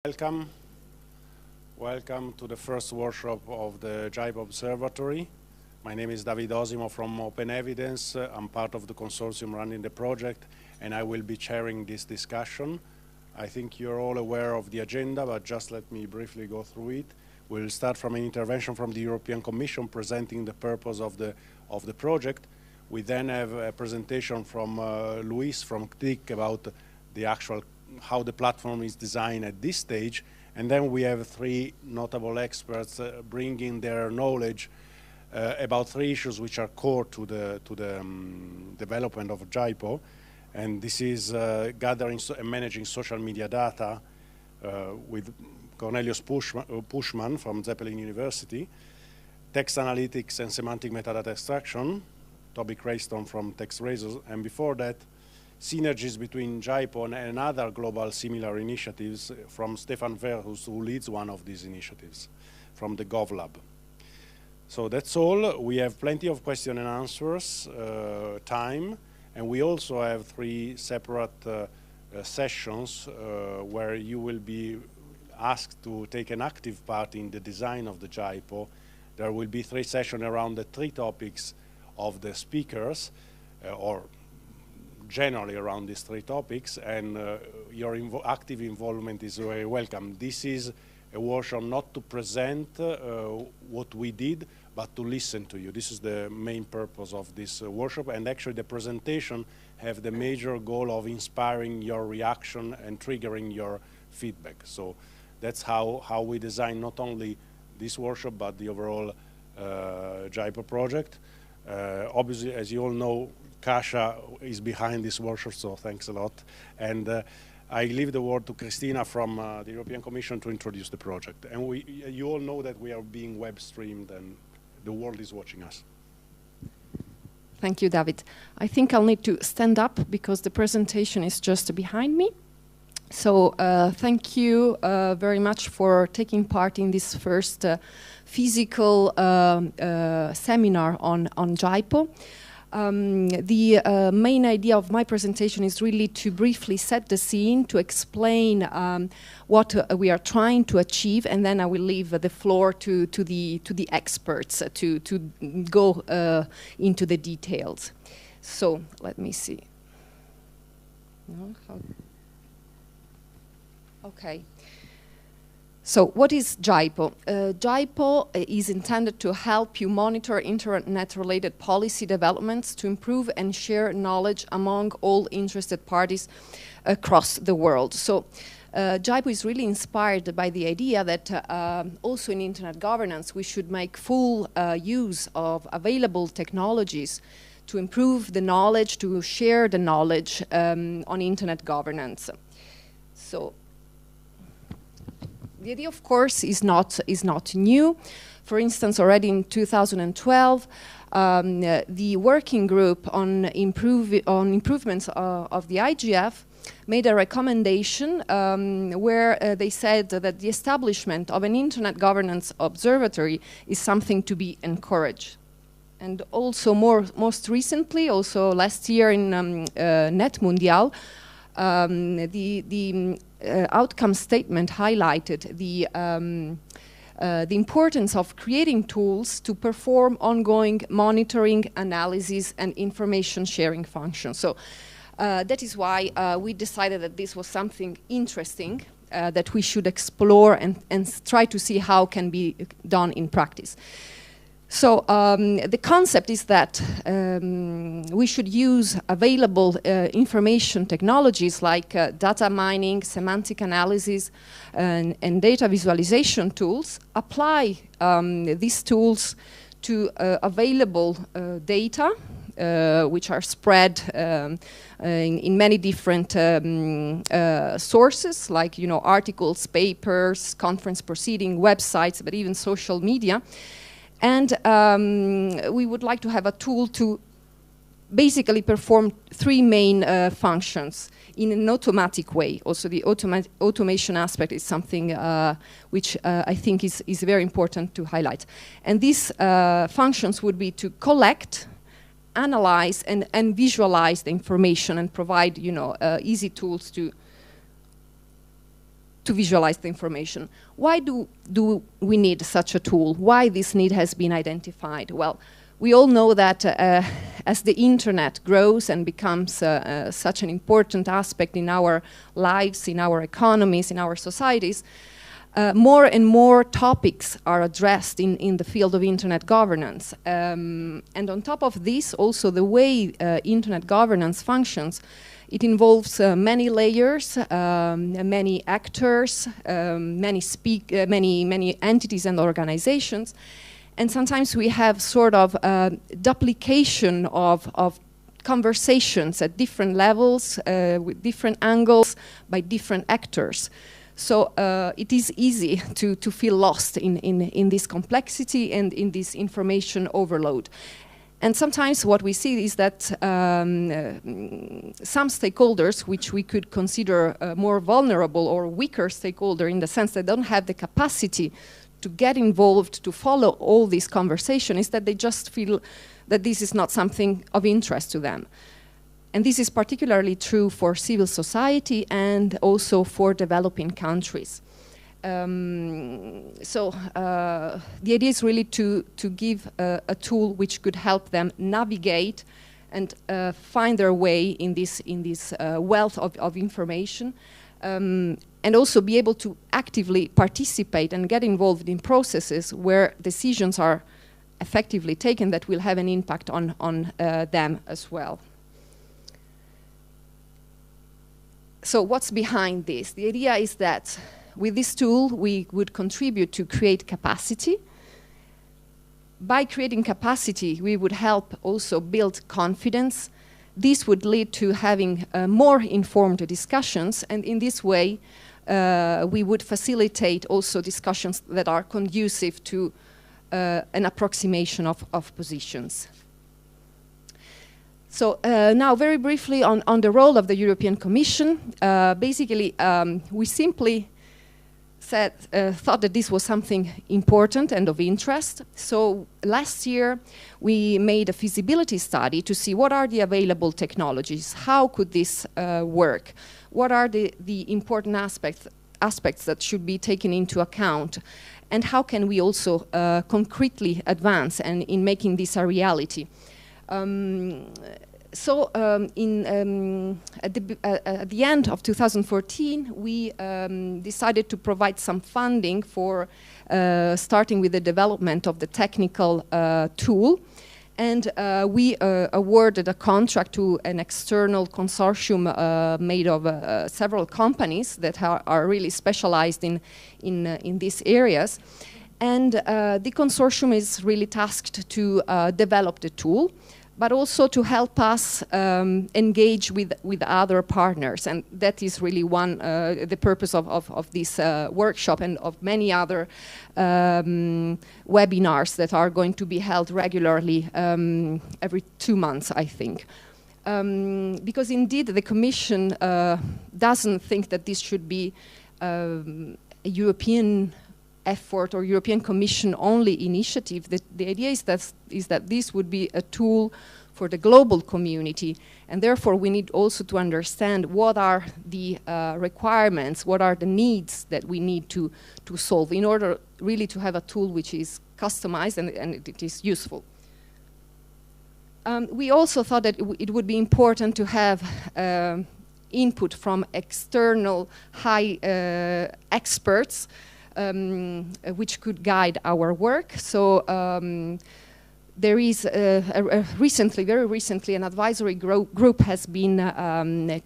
Welcome to the first workshop of the GIPO Observatory. My name is David Osimo from Open Evidence. I'm part of the consortium running the project, and I will be chairing this discussion. I think you're all aware of the agenda, but just let me briefly go through it. We'll start from an intervention from the European Commission presenting the purpose of the project. We then have a presentation from Luis from GIPO about the actual how the platform is designed at this stage, and then we have three notable experts bringing their knowledge about three issues which are core to the development of GIPO, and this is gathering and managing social media data with Cornelius Puschmann from Zeppelin University, text analytics and semantic metadata extraction, Toby Crayston from TextRazors, and before that, synergies between GIPO and other global similar initiatives from Stefan Verhus, who leads one of these initiatives from the GovLab. So that's all. We have plenty of question and answers time, and we also have three separate sessions where you will be asked to take an active part in the design of the GIPO. There will be three sessions around the three topics of the speakers, or generally around these three topics, and your active involvement is very welcome. This is a workshop not to present what we did, but to listen to you. This is the main purpose of this workshop, and actually the presentation have the major goal of inspiring your reaction and triggering your feedback. So that's how we design not only this workshop, but the overall GIPO project. Obviously, as you all know, Kasia is behind this workshop, so thanks a lot. And I leave the word to Christina from the European Commission to introduce the project. And you all know that we are being web streamed and the world is watching us. Thank you, David. I think I'll need to stand up because the presentation is just behind me. So thank you very much for taking part in this first physical seminar on GIPO. The main idea of my presentation is really to briefly set the scene, to explain what we are trying to achieve, and then I will leave the floor to the experts to go into the details. So let me see. No, okay. So what is GIPO? GIPO is intended to help you monitor internet-related policy developments to improve and share knowledge among all interested parties across the world. So GIPO is really inspired by the idea that also in internet governance we should make full use of available technologies to improve the knowledge, to share the knowledge on internet governance. So the idea, of course, is not new. For instance, already in 2012, the working group on improvements of the IGF made a recommendation where they said that the establishment of an Internet Governance Observatory is something to be encouraged. And also most recently, also last year in Net Mundial, the outcome statement highlighted the importance of creating tools to perform ongoing monitoring, analysis, and information sharing functions. So that is why we decided that this was something interesting that we should explore and try to see how can be done in practice. So the concept is that we should use available information technologies like data mining, semantic analysis, and data visualization tools, apply these tools to available data, which are spread in many different sources, like articles, papers, conference proceedings, websites, but even social media. And we would like to have a tool to basically perform three main functions in an automatic way. Also, the automation aspect is something which I think is very important to highlight. And these functions would be to collect, analyze, and visualize the information and provide, easy tools to to visualize the information. Why do we need such a tool? Why this need has been identified? Well, we all know that as the internet grows and becomes such an important aspect in our lives, in our economies, in our societies, more and more topics are addressed in the field of internet governance. And on top of this, also the way internet governance functions, it involves many layers, many actors, many entities and organizations. And sometimes we have sort of duplication of conversations at different levels, with different angles, by different actors. So it is easy to feel lost in this complexity and in this information overload. And sometimes what we see is that some stakeholders, which we could consider more vulnerable or weaker stakeholder in the sense that they don't have the capacity to get involved, to follow all this conversation, is that they just feel that this is not something of interest to them. And this is particularly true for civil society and also for developing countries. So the idea is really to give a tool which could help them navigate and find their way in this wealth of information, and also be able to actively participate and get involved in processes where decisions are effectively taken that will have an impact on them as well. So what's behind this? The idea is that with this tool, we would contribute to create capacity. By creating capacity, we would help also build confidence. This would lead to having more informed discussions, and in this way, we would facilitate also discussions that are conducive to an approximation of positions. So now very briefly on the role of the European Commission. Basically, we simply thought that this was something important and of interest. So last year we made a feasibility study to see what are the available technologies, how could this work, what are the important aspects that should be taken into account, and how can we also concretely advance and in making this a reality. So at the end of 2014, we decided to provide some funding for starting with the development of the technical tool. And we awarded a contract to an external consortium made of several companies that are really specialized in these areas. And the consortium is really tasked to develop the tool, but also to help us engage with other partners. And that is really the purpose of this workshop and of many other webinars that are going to be held regularly every 2 months, I think. Because indeed the Commission doesn't think that this should be a European effort or European Commission only initiative. The idea is that this would be a tool for the global community, and therefore we need also to understand what are the requirements, what are the needs that we need to solve in order really to have a tool which is customized and it is useful. We also thought that it would be important to have input from external high experts which could guide our work. So there is very recently, an advisory group has been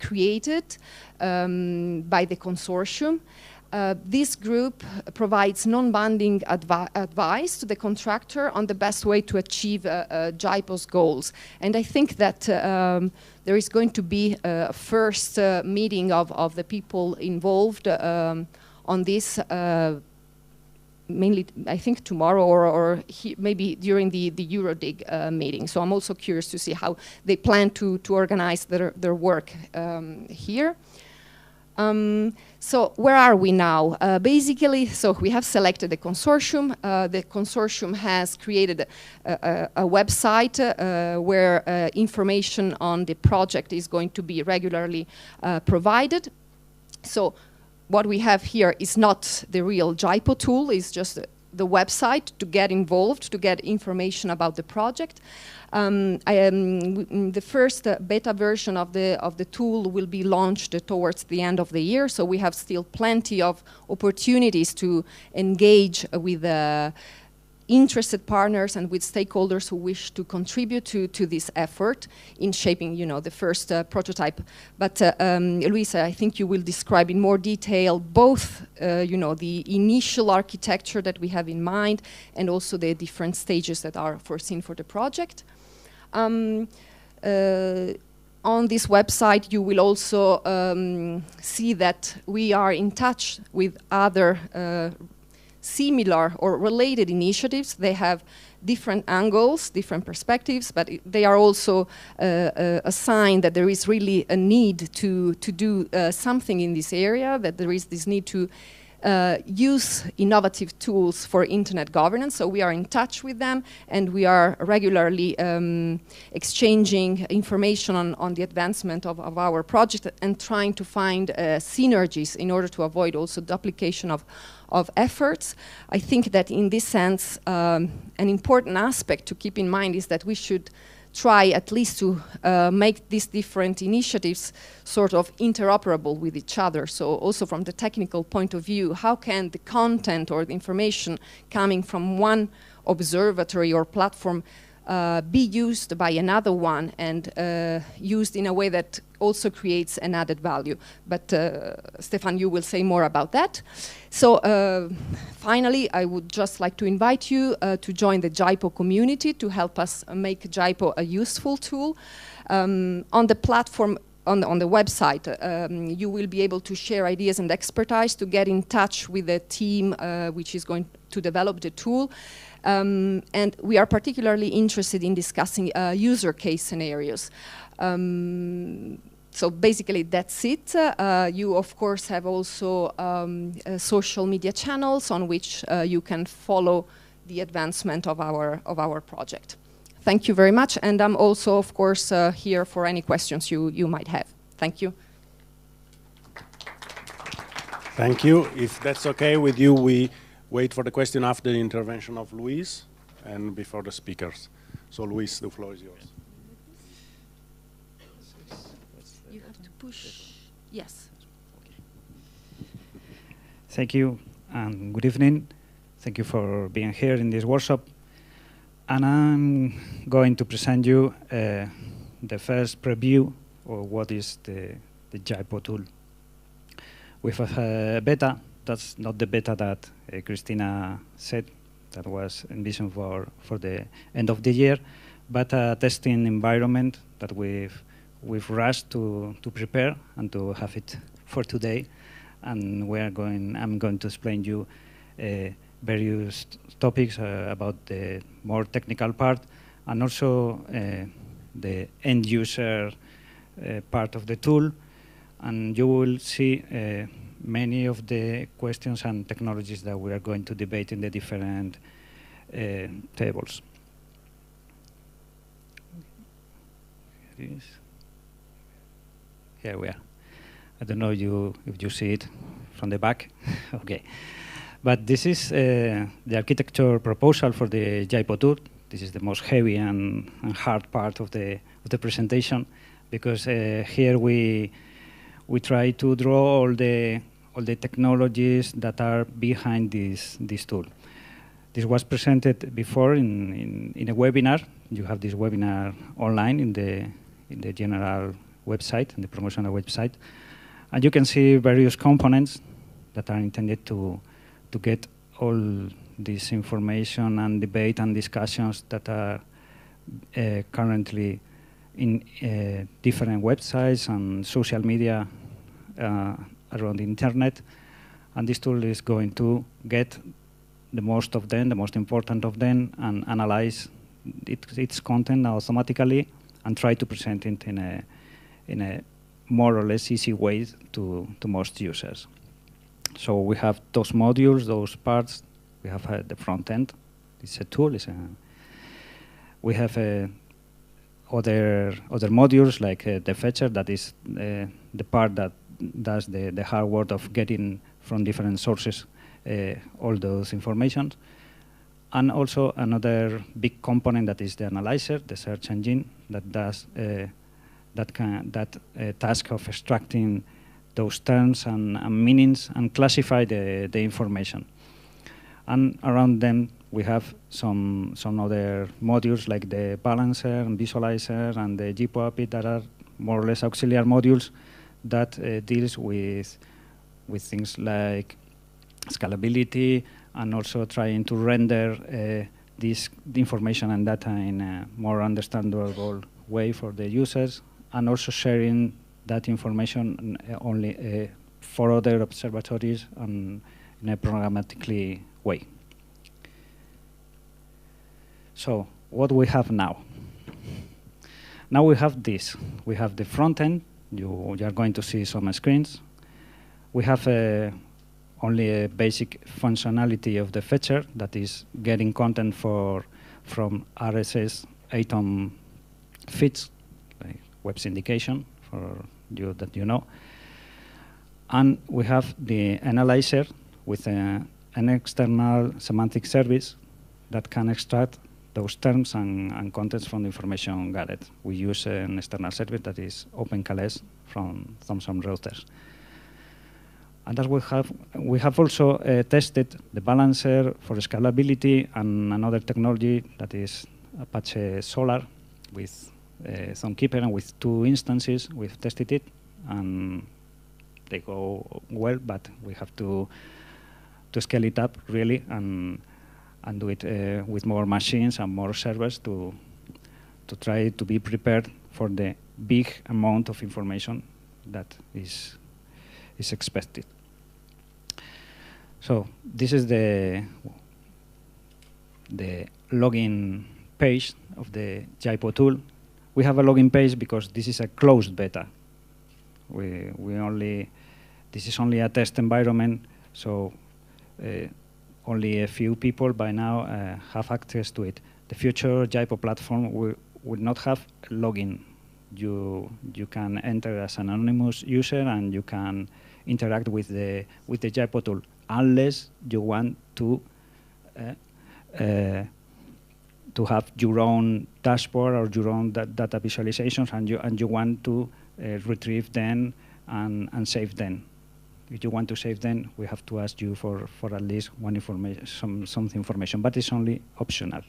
created by the consortium. This group provides non-binding advice to the contractor on the best way to achieve GIPO's goals. And I think that there is going to be a first meeting of the people involved on this, mainly I think tomorrow or maybe during the EuroDIG meeting. So I'm also curious to see how they plan to organize their work here. So where are we now? Basically, so we have selected the consortium. The consortium has created a website where information on the project is going to be regularly provided. So what we have here is not the real GIPO tool, it's just the website to get involved, to get information about the project. The first beta version of the tool will be launched towards the end of the year, so we have still plenty of opportunities to engage with interested partners and with stakeholders who wish to contribute to this effort in shaping, the first prototype. But Luisa, I think you will describe in more detail both, the initial architecture that we have in mind and also the different stages that are foreseen for the project. On this website, you will also see that we are in touch with other similar or related initiatives. They have different angles, different perspectives, but they are also a sign that there is really a need to do something in this area, that there is this need to use innovative tools for internet governance. So we are in touch with them, and we are regularly exchanging information on the advancement of our project and trying to find synergies in order to avoid also duplication of efforts. I think that in this sense, an important aspect to keep in mind is that we should try at least to make these different initiatives sort of interoperable with each other. So also from the technical point of view, how can the content or the information coming from one observatory or platform be used by another one and used in a way that also creates an added value. But Stefan, you will say more about that. So finally, I would just like to invite you to join the GIPO community to help us make GIPO a useful tool. On the platform, on the website, you will be able to share ideas and expertise, to get in touch with the team which is going to develop the tool. And we are particularly interested in discussing user case scenarios. So basically that's it. You of course have also social media channels on which you can follow the advancement of our project. Thank you very much, and I'm also of course here for any questions you might have. Thank you. Thank you. If that's okay with you, we wait for the question after the intervention of Luis and before the speakers. So Luis, the floor is yours. You have to push. Yes. Thank you, and good evening. Thank you for being here in this workshop. And I'm going to present you the first preview of what is the GIPO tool. We have a beta. That's not the beta that Christina said, that was envisioned for the end of the year, but a testing environment that we've rushed to prepare and to have it for today. And I'm going to explain you various topics about the more technical part, and also the end user part of the tool. And you will see many of the questions and technologies that we are going to debate in the different tables. Here we are. I don't know if you see it from the back. Okay. But this is the architecture proposal for the GIPO tool. This is the most heavy and hard part of the presentation, because here we try to draw all the technologies that are behind this tool. This was presented before in a webinar. You have this webinar online in the general website, in the promotional website, and you can see various components that are intended to get all this information and debate and discussions that are currently in different websites and social media around the internet. And this tool is going to get the most of them, the most important of them, and analyze its content automatically and try to present it in a more or less easy way to most users. So we have those modules, those parts. We have the front end. It's a tool. We have other modules like the fetcher, that is the part that does the hard work of getting from different sources all those information. And also another big component that is the analyzer, the search engine, that does that task of extracting those terms and meanings and classify the information. And around them, we have some other modules like the balancer and visualizer and the GIPO API that are more or less auxiliary modules that deals with things like scalability and also trying to render the information and data in a more understandable way for the users, and also sharing that information only for other observatories and in a programmatically way. So what we have now? Now we have this. We have the front end. You are going to see some screens. We have only a basic functionality of the fetcher that is getting content from RSS ATOM feeds, like web syndication for you that you know. And we have the analyzer with an external semantic service that can extract those terms and contents from the information gathered. We use an external service that is OpenCalais from some routers. And as we have also tested the balancer for scalability and another technology that is Apache Solar with Zonkeeper and with 2 instances. We've tested it and they go well, but we have to scale it up really and do it with more machines and more servers to try to be prepared for the big amount of information that is expected. So this is the login page of the GIPO tool. We have a login page because this is a closed beta. This is only a test environment, so only a few people by now have access to it. The future GIPO platform will not have a login. You can enter as an anonymous user and you can interact with the GIPO tool, unless you want to have your own dashboard or your own data visualizations, and you want to retrieve them and save them. If you want to save them, we have to ask you for at least one information, some information, but it's only optional.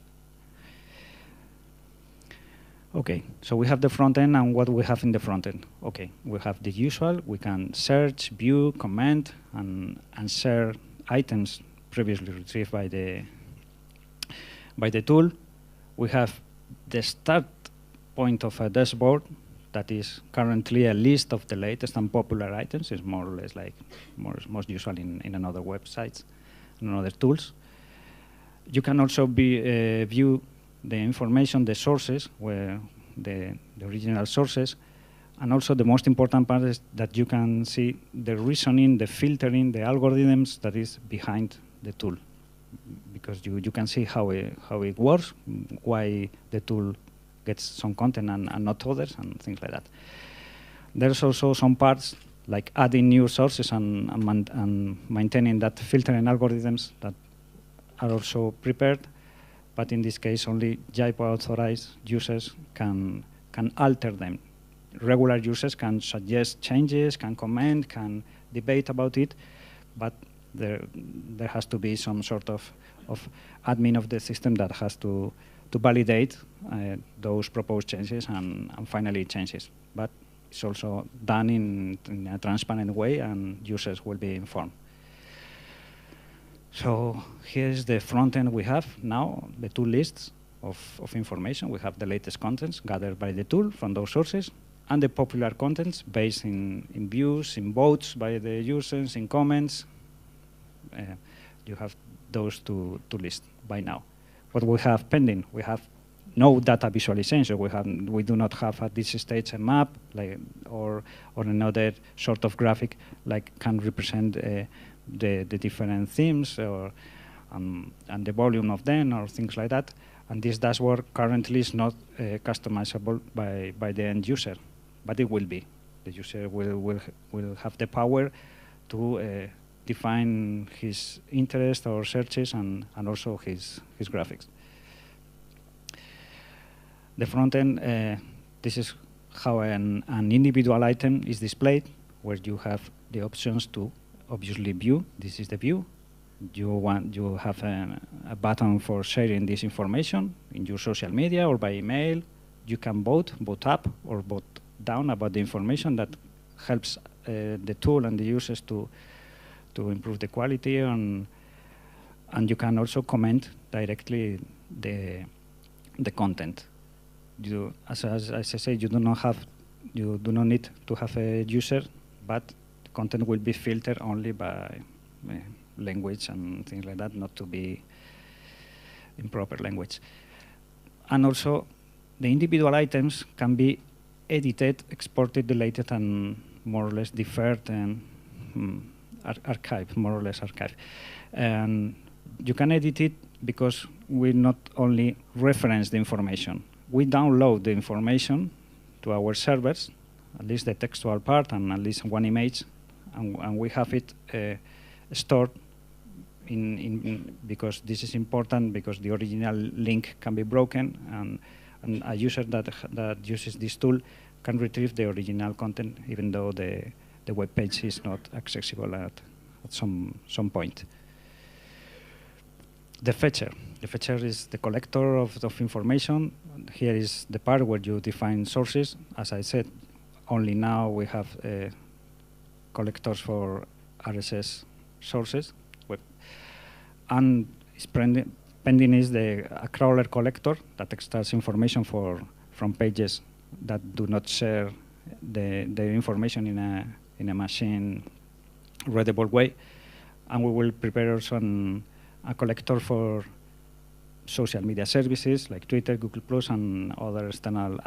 Okay, so we have the front end, and what we have in the front end. Okay, we have the usual. We can search, view, comment, and share items previously retrieved by the tool. We have the start point of a dashboard that is currently a list of the latest and popular items. It's more or less like most usual in another websites and other tools. You can also view the information, the sources, where the original sources, and also the most important part is that you can see the reasoning, the filtering, the algorithms that is behind the tool, because you can see how it works, why the tool gets some content and not others, and things like that. There's also some parts like adding new sources and maintaining that filtering algorithms that are also prepared. But in this case, only GIPO authorized users can alter them. Regular users can suggest changes, can comment, can debate about it, but there has to be some sort of admin of the system that has to validate those proposed changes and finally changes. But it's also done in a transparent way, and users will be informed. So here's the front end we have now, the two lists of information. We have the latest contents gathered by the tool from those sources, and the popular contents based in views, in votes by the users, in comments. You have those two lists by now. What we have pending, we have no data visualization. We do not have at this stage a map or another sort of graphic like can represent the different themes and the volume of them or things like that. And this dashboard currently is not customizable by the end user, but it will be. The user will have the power to define his interest or searches and also his graphics. The front end, this is how an individual item is displayed, where you have the options to obviously view. This is the view. You have a button for sharing this information in your social media or by email. You can vote up or vote down about the information that helps the tool and the users to improve the quality, and you can also comment directly the content. As I say, you do not need to have a user, but content will be filtered only by language and things like that, not to be in proper language. And also, the individual items can be edited, exported, deleted, and more or less deferred and archived, more or less archived. And you can edit it because we not only reference the information, we download the information to our servers, at least the textual part and at least one image, and we have it stored because this is important, because the original link can be broken, and a user that uses this tool can retrieve the original content even though the web page is not accessible at some point. The fetcher. The fetcher is the collector of information. Here is the part where you define sources. As I said, only now we have collectors for RSS sources. And pending is a crawler collector that extracts information from pages that do not share the information in a machine readable way. And we will prepare also a collector for social media services like Twitter, Google+, and other external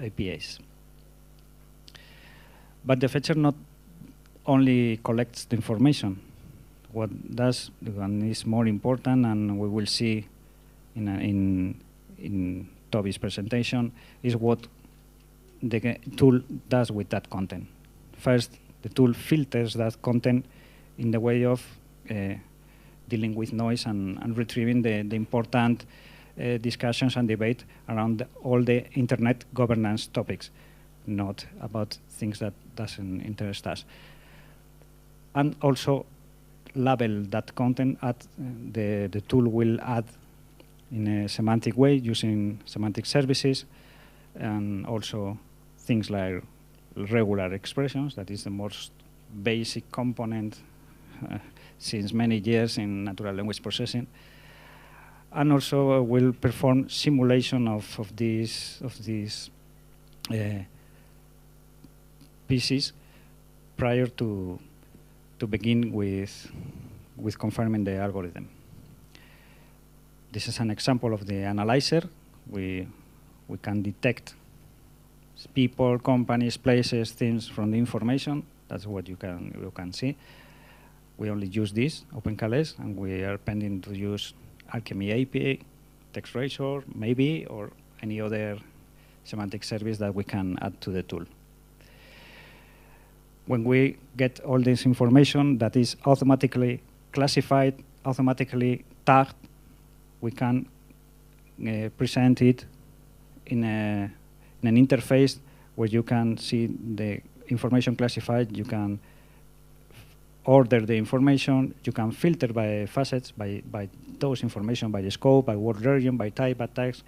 APIs. But the fetcher not only collects the information. What does, and is more important, and we will see in Toby's presentation, is what the tool does with that content. First, the tool filters that content in the way of dealing with noise and retrieving the important discussions and debate around all the internet governance topics, not about things that doesn't interest us. And also label that content. The tool will add in a semantic way using semantic services, and also things like regular expressions. That is the most basic component since many years in natural language processing. And also will perform simulation of these pieces prior to begin with confirming the algorithm. This is an example of the analyzer. We can detect people, companies, places, things from the information. That's what you can see. We only use this, OpenCalais, and we are pending to use Alchemy API, TextRazor, maybe, or any other semantic service that we can add to the tool. When we get all this information that is automatically classified, automatically tagged, we can present it in an interface where you can see the information classified, you can order the information, you can filter by facets, by those information, by the scope, by word region, by type, by text.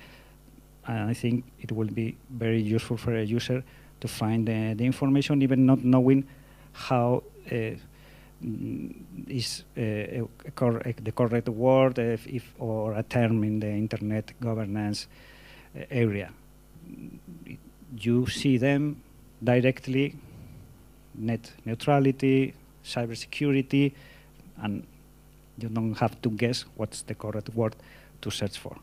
And I think it will be very useful for a user to find the information, even not knowing how is the correct word or a term in the internet governance area. You see them directly, net neutrality, cybersecurity, and you don't have to guess what's the correct word to search for.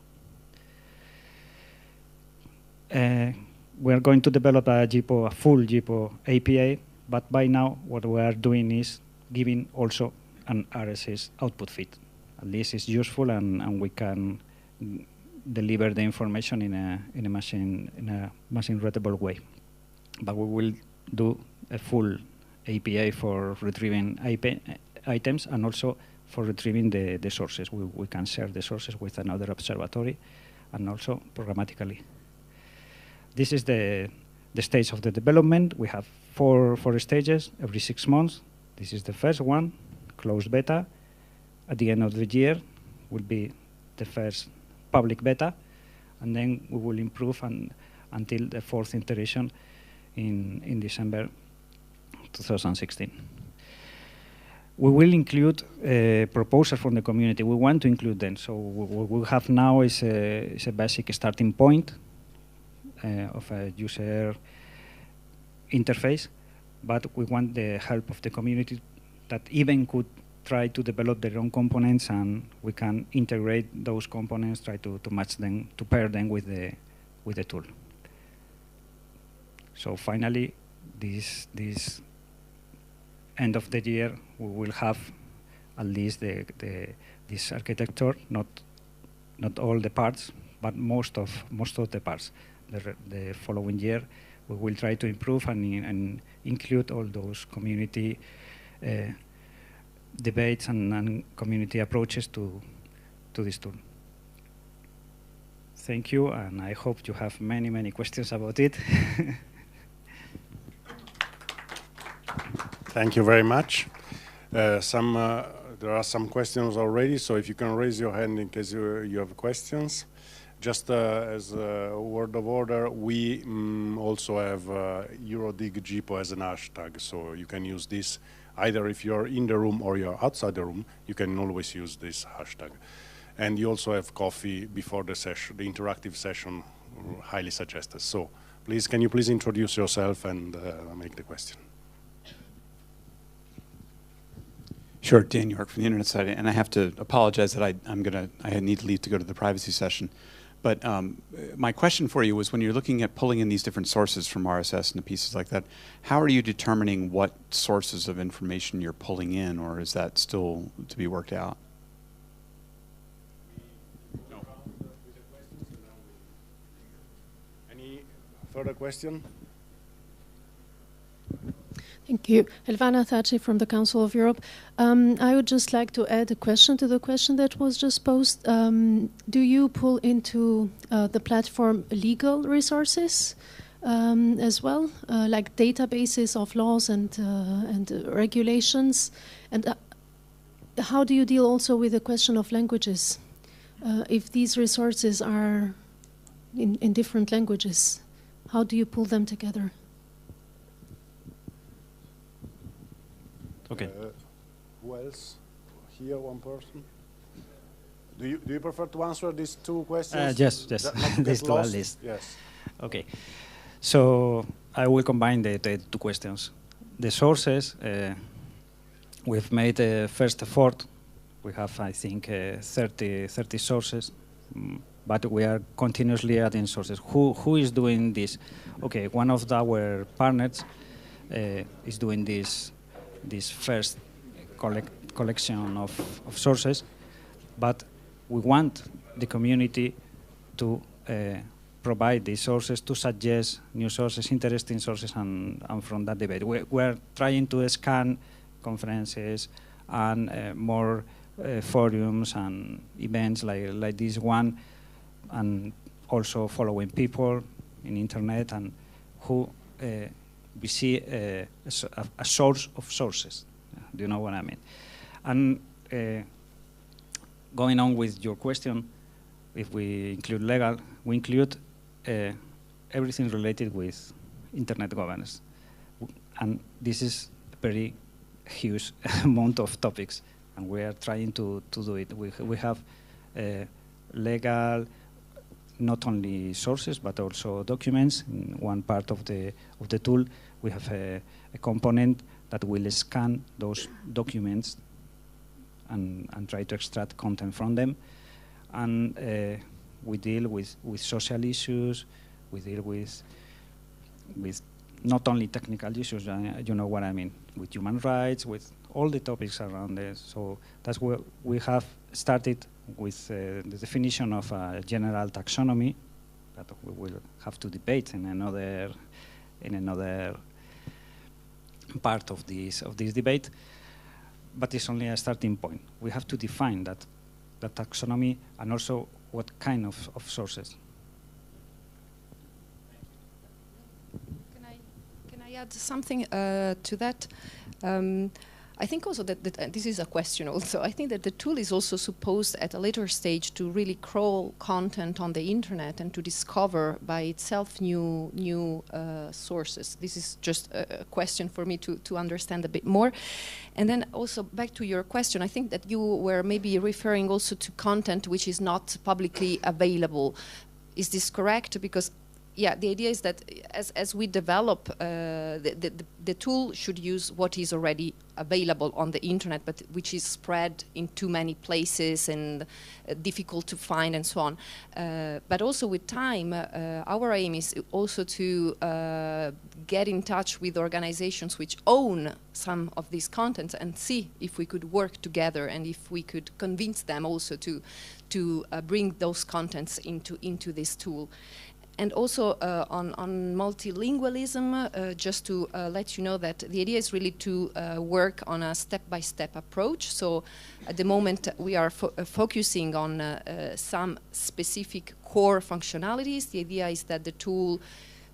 We are going to develop a full GIPO API, but by now what we are doing is giving also an RSS output feed. At least it's useful, and we can deliver the information in a machine readable way. But we will do a full API for retrieving items and also for retrieving the sources. We can share the sources with another observatory and also programmatically. This is the stage of the development. We have four stages every 6 months. This is the first one, closed beta. At the end of the year will be the first public beta, and then we will improve until the 4th iteration in December 2016. We will include proposals from the community. We want to include them. So what we have now is a basic starting point of a user interface, but we want the help of the community that even could try to develop their own components, and we can integrate those components, try to match them, to pair them with the tool. So finally, this end of the year, we will have at least this architecture, not all the parts, but most of the parts. The following year, we will try to improve and include all those community debates and community approaches to this tool. Thank you, and I hope you have many questions about it. Thank you very much. There are some questions already, so if you can raise your hand in case you have questions. Just as a word of order, we also have EuroDIG GIPO as an hashtag, so you can use this either if you're in the room or you're outside the room. You can always use this hashtag. And you also have coffee before the session, the interactive session, highly suggested. So please, can you please introduce yourself and make the question? Sure, Dan York from the Internet Society, and I have to apologize that I need to leave to go to the privacy session. But my question for you was, when you're looking at pulling in these different sources from RSS and pieces like that, how are you determining what sources of information you're pulling in, or is that still to be worked out? No. Any further question? Thank you. Elvana Thaci from the Council of Europe. I would just like to add a question to the question that was just posed. Do you pull into the platform legal resources as well, like databases of laws and regulations? And how do you deal also with the question of languages? If these resources are in different languages, how do you pull them together? Okay. Who else? Here, one person. Do you prefer to answer these two questions? Yes. These two at least. Yes. Okay. So I will combine the two questions. The sources, we've made a first effort. We have, I think, 30 sources, but we are continuously adding sources. Who is doing this? Okay, one of our partners is doing this first collection of sources, but we want the community to provide these sources, to suggest new sources, interesting sources, and from that debate. We're trying to scan conferences and more forums and events like this one, and also following people in internet and who we see a source of sources. Do you know what I mean? And going on with your question, if we include legal, we include everything related with internet governance. And this is a very huge amount of topics, and we are trying to do it. We have legal, not only sources, but also documents. In one part of the tool, we have a component that will scan those documents and try to extract content from them. And we deal with social issues. We deal with not only technical issues, you know what I mean, with human rights, with all the topics around this. So that's where we have started with the definition of a general taxonomy that we will have to debate in another part of this debate, but it's only a starting point. We have to define that taxonomy and also what kind of sources. Can I add something to that? I think also that this is a question also. I think that the tool is also supposed at a later stage to really crawl content on the internet and to discover by itself new sources. This is just a question for me to understand a bit more. And then also back to your question, I think that you were maybe referring also to content which is not publicly available. Is this correct? Because yeah, the idea is that as we develop, the tool should use what is already available on the internet, but which is spread in too many places and difficult to find and so on. But also with time, our aim is also to get in touch with organizations which own some of these contents and see if we could work together and if we could convince them also to bring those contents into this tool. And also on multilingualism, just to let you know that the idea is really to work on a step-by-step approach. So at the moment we are focusing on some specific core functionalities. The idea is that the tool,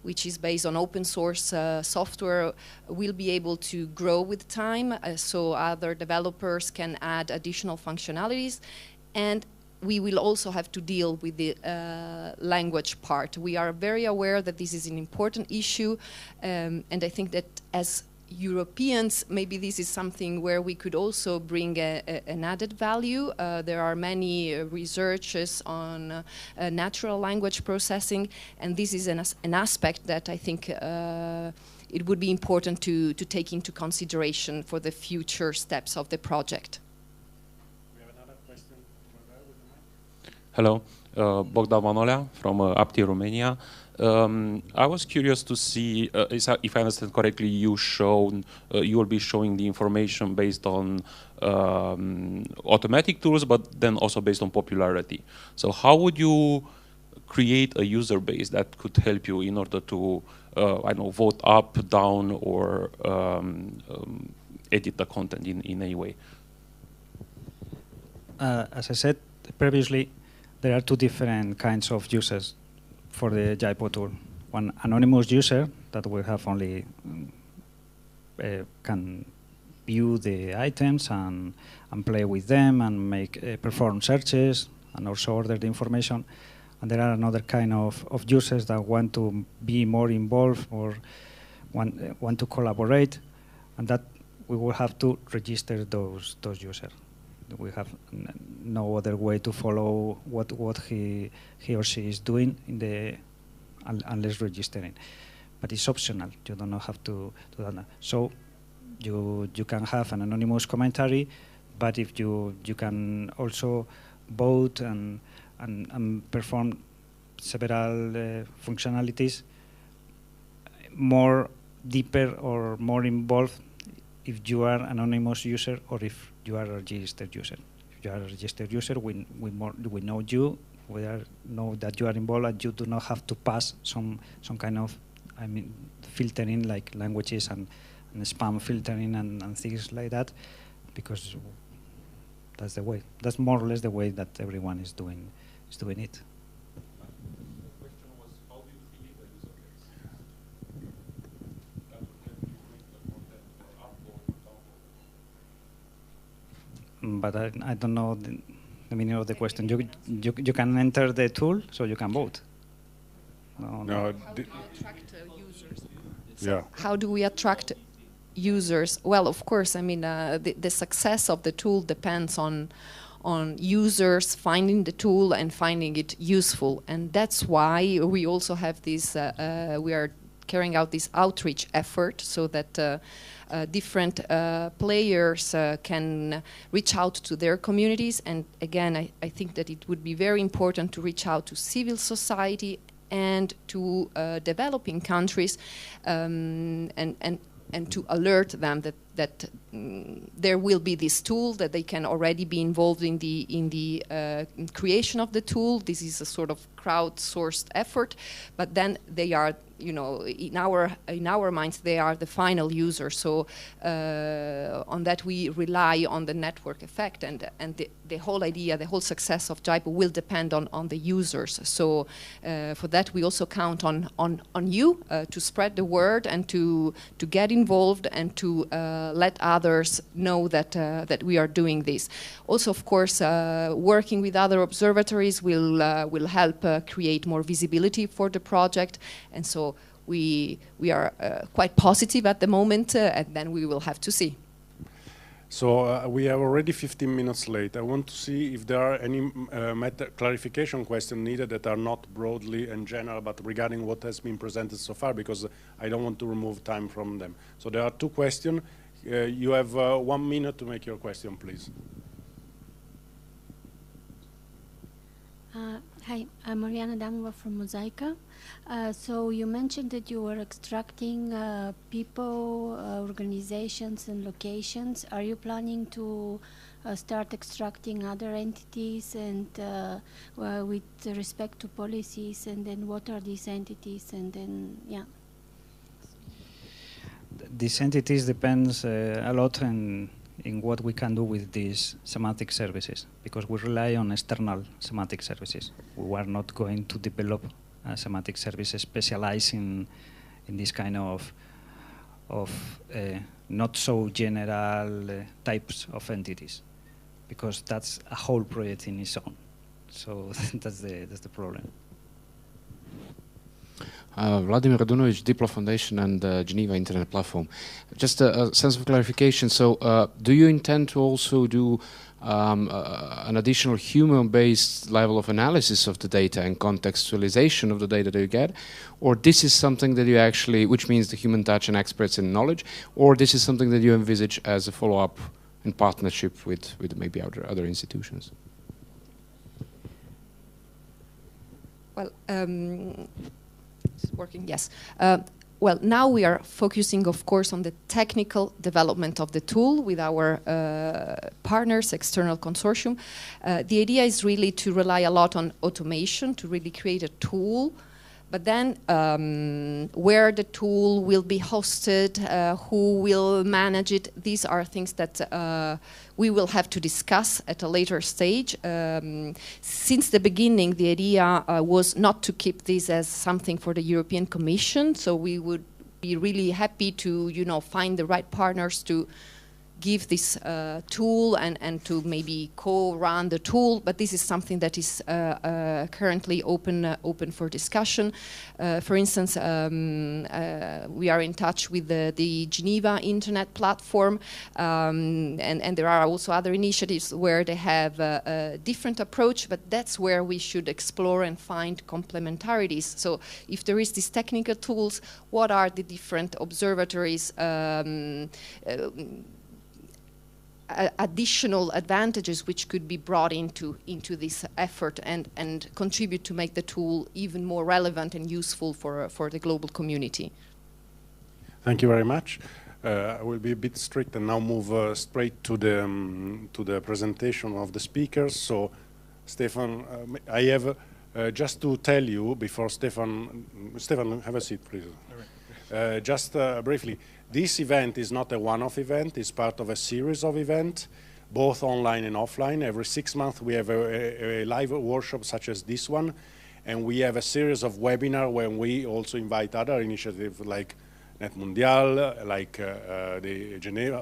which is based on open source software, will be able to grow with time, so other developers can add additional functionalities. And we will also have to deal with the language part. We are very aware that this is an important issue, and I think that as Europeans, maybe this is something where we could also bring an added value. There are many researches on natural language processing, and this is an aspect that I think it would be important to take into consideration for the future steps of the project. Hello, Bogdan Manolea from APTI Romania. I was curious to see, if I understand correctly, you will be showing the information based on automatic tools, but then also based on popularity. So how would you create a user base that could help you in order to, I don't know, vote up, down, or edit the content in any way? As I said previously, there are two different kinds of users for the GIPO tool. One anonymous user that will have only can view the items and play with them and make perform searches and also order the information. And there are another kind of users that want to be more involved or want to collaborate, and that we will have to register those users. We have no other way to follow what he or she is doing unless registering. But it's optional. You don't have to do that. So you can have an anonymous commentary, but if you can also vote and perform several functionalities more deeper or more involved if you are an anonymous user or if you are a registered user. If you are a registered user, we know you, know that you are involved, and you do not have to pass some kind of, filtering like languages and spam filtering and things like that, because that's the way. That's more or less the way that everyone is doing it. But I don't know the meaning of the question. You can enter the tool, so you can vote. No. How do we attract users? So how do we attract users? Well, of course, the success of the tool depends on users finding the tool and finding it useful, and that's why we also have this. We are carrying out this outreach effort so that different players can reach out to their communities. And again, I think that it would be very important to reach out to civil society and to developing countries and to alert them that that there will be this tool, that they can already be involved in the creation of the tool. This is a sort of crowdsourced effort, but then they are, you know, in our minds, they are the final user. So on that we rely on the network effect, and the whole idea, the whole success of GIPO will depend on the users. So for that we also count on you to spread the word and to get involved and to let others know that we are doing this. Also, of course, working with other observatories will help create more visibility for the project, and so we are quite positive at the moment, and then we will have to see. So we are already 15 minutes late. I want to see if there are any clarification questions needed that are not broadly and general, but regarding what has been presented so far, because I don't want to remove time from them. So there are two questions. You have 1 minute to make your question, please. Hi, I'm Mariana Damova from Mosaica. So you mentioned that you were extracting people, organizations and locations. Are you planning to start extracting other entities, and with respect to policies, and then what are these entities, and then, yeah. These entities depends a lot in what we can do with these semantic services, because we rely on external semantic services. We are not going to develop semantic services specialized in this kind of not so general types of entities, because that's a whole project in its own. So that's the problem. Vladimir Radunovic, Diplo Foundation and Geneva Internet Platform. Just a sense of clarification. So do you intend to also do an additional human-based level of analysis of the data and contextualization of the data that you get? Or this is something that you actually, which means the human touch and experts in knowledge, or this is something that you envisage as a follow-up in partnership with maybe other institutions? Well, it's working, yes. Well, now we are focusing, of course, on the technical development of the tool with our partners, external consortium. The idea is really to rely a lot on automation to really create a tool, but then where the tool will be hosted, who will manage it, these are things that we will have to discuss at a later stage. Since the beginning, the idea was not to keep this as something for the European Commission, so we would be really happy to, you know, find the right partners to give this tool and to maybe co-run the tool, but this is something that is currently open for discussion. For instance, we are in touch with the Geneva Internet Platform, and there are also other initiatives where they have a different approach, but that's where we should explore and find complementarities. So if there is these technical tools, what are the different observatories additional advantages which could be brought into this effort and contribute to make the tool even more relevant and useful for the global community. Thank you very much. I will be a bit strict and now move straight to the presentation of the speakers. So, Stefan, I have just to tell you before Stefan, have a seat, please. Just briefly. This event is not a one-off event, it's part of a series of events, both online and offline. Every 6 months we have a live workshop such as this one, and we have a series of webinars when we also invite other initiatives like Net Mundial, like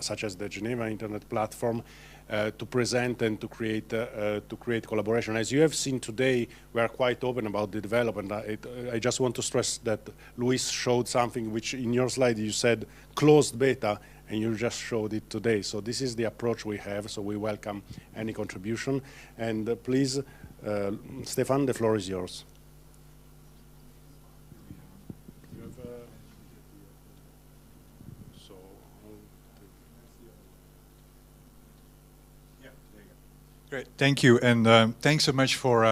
such as the Geneva Internet Platform, to present and to create collaboration. As you have seen today, we are quite open about the development. I just want to stress that Luis showed something which in your slide you said closed beta, and you just showed it today. So this is the approach we have, so we welcome any contribution. And please, Stefan, the floor is yours. Great, thank you, and thanks so much for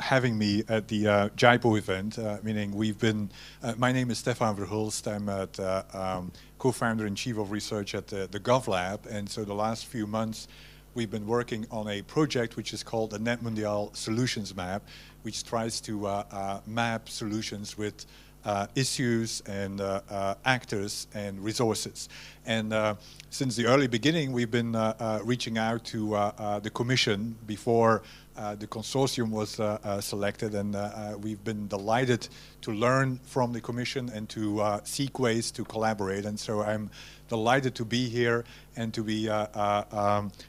having me at the GIPO event. Meaning we've been. My name is Stefan Verhulst. I'm co-founder and chief of research at the GovLab, and so the last few months we've been working on a project which is called the Net Mundial Solutions Map, which tries to map solutions with issues and actors and resources. And since the early beginning, we've been reaching out to the Commission before the consortium was selected, and we've been delighted to learn from the Commission and to seek ways to collaborate. And so I'm delighted to be here and to be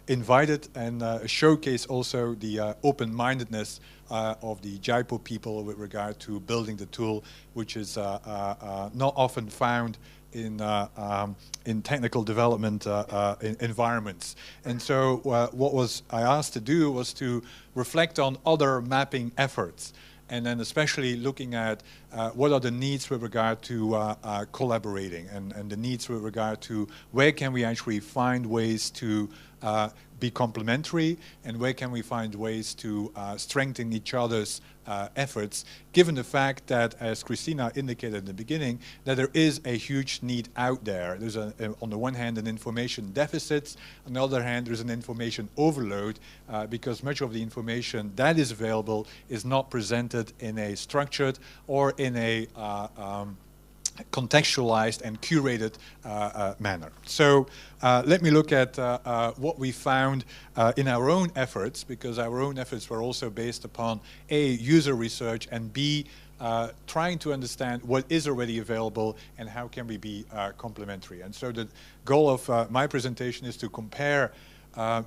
invited and showcase also the open-mindedness of the GIPO people with regard to building the tool, which is not often found in technical development environments. And so what was I asked to do was to reflect on other mapping efforts, and then especially looking at what are the needs with regard to collaborating, and the needs with regard to where can we actually find ways to be complementary, and where can we find ways to strengthen each other's efforts, given the fact that, as Christina indicated in the beginning, that there is a huge need out there. There's, on the one hand, an information deficit. On the other hand, there's an information overload, because much of the information that is available is not presented in a structured or in a contextualized and curated manner. So let me look at what we found in our own efforts, because our own efforts were also based upon A, user research, and B, trying to understand what is already available and how can we be complementary. And so the goal of my presentation is to compare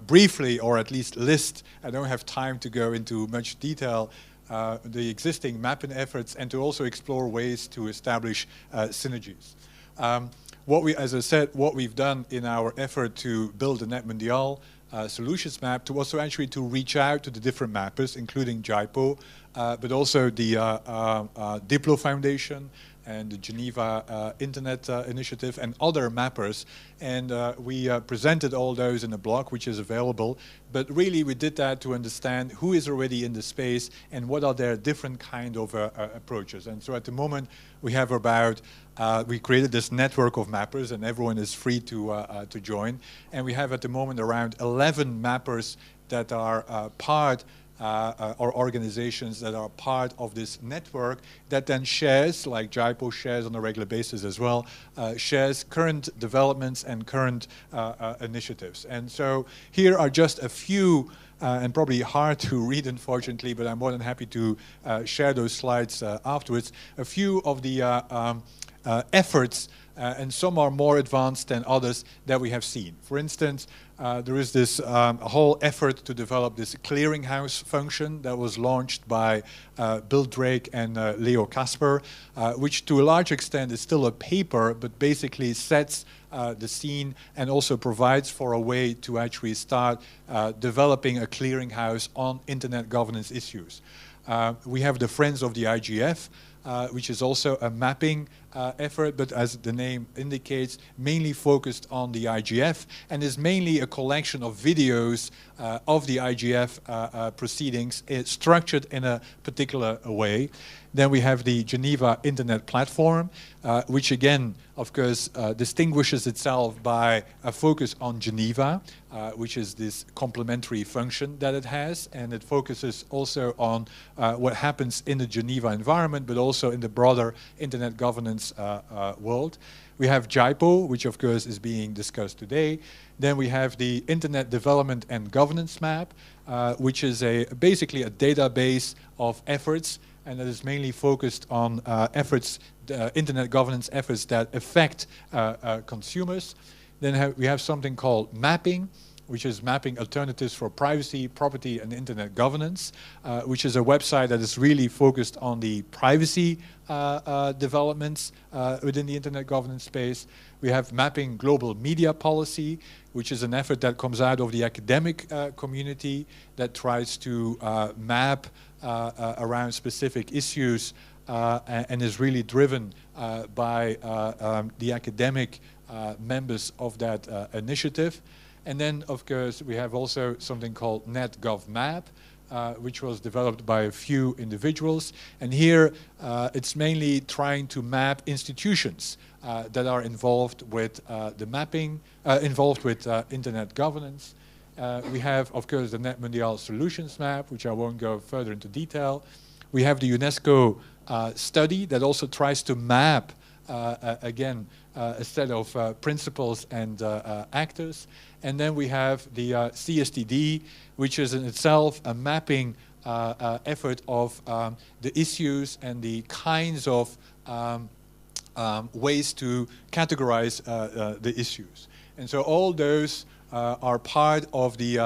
briefly, or at least list, I don't have time to go into much detail, the existing mapping efforts, and to also explore ways to establish synergies. As I said, what we've done in our effort to build the Net Mundial solutions map was to actually to reach out to the different mappers, including GIPO, but also the Diplo Foundation and the Geneva Internet Initiative and other mappers. And we presented all those in a blog, which is available. But really, we did that to understand who is already in the space and what are their different kind of approaches. And so at the moment, we have about, we created this network of mappers, and everyone is free to join. And we have at the moment around 11 mappers that are part or organizations that are part of this network that then shares, like GIPO shares on a regular basis as well, shares current developments and current initiatives. And so here are just a few, and probably hard to read, unfortunately, but I'm more than happy to share those slides afterwards, a few of the efforts, and some are more advanced than others, that we have seen. For instance, there is this whole effort to develop this clearinghouse function that was launched by Bill Drake and Leo Kasper, which to a large extent is still a paper, but basically sets the scene and also provides for a way to actually start developing a clearinghouse on internet governance issues. We have the Friends of the IGF, which is also a mapping effort, but as the name indicates, mainly focused on the IGF, and is mainly a collection of videos of the IGF proceedings structured in a particular way. Then we have the Geneva Internet Platform, which again, of course, distinguishes itself by a focus on Geneva, which is this complementary function that it has, and it focuses also on what happens in the Geneva environment, but also in the broader internet governance world. We have GIPO, which of course is being discussed today. Then we have the Internet Development and Governance Map, which is basically a database of efforts, and that is mainly focused on efforts, internet governance efforts that affect consumers. Then we have something called mapping, which is mapping alternatives for privacy, property, and internet governance, which is a website that is really focused on the privacy developments within the internet governance space. We have mapping global media policy, which is an effort that comes out of the academic community that tries to map around specific issues and is really driven by the academic members of that initiative. And then, of course, we have also something called NetGovMap, which was developed by a few individuals. And here, it's mainly trying to map institutions that are involved with the mapping, involved with internet governance. We have, of course, the Net Mondial Solutions Map, which I won't go further into detail. We have the UNESCO study that also tries to map, again, a set of principles and actors. And then we have the CSTD, which is in itself a mapping effort of the issues and the kinds of ways to categorize the issues. And so all those are part of the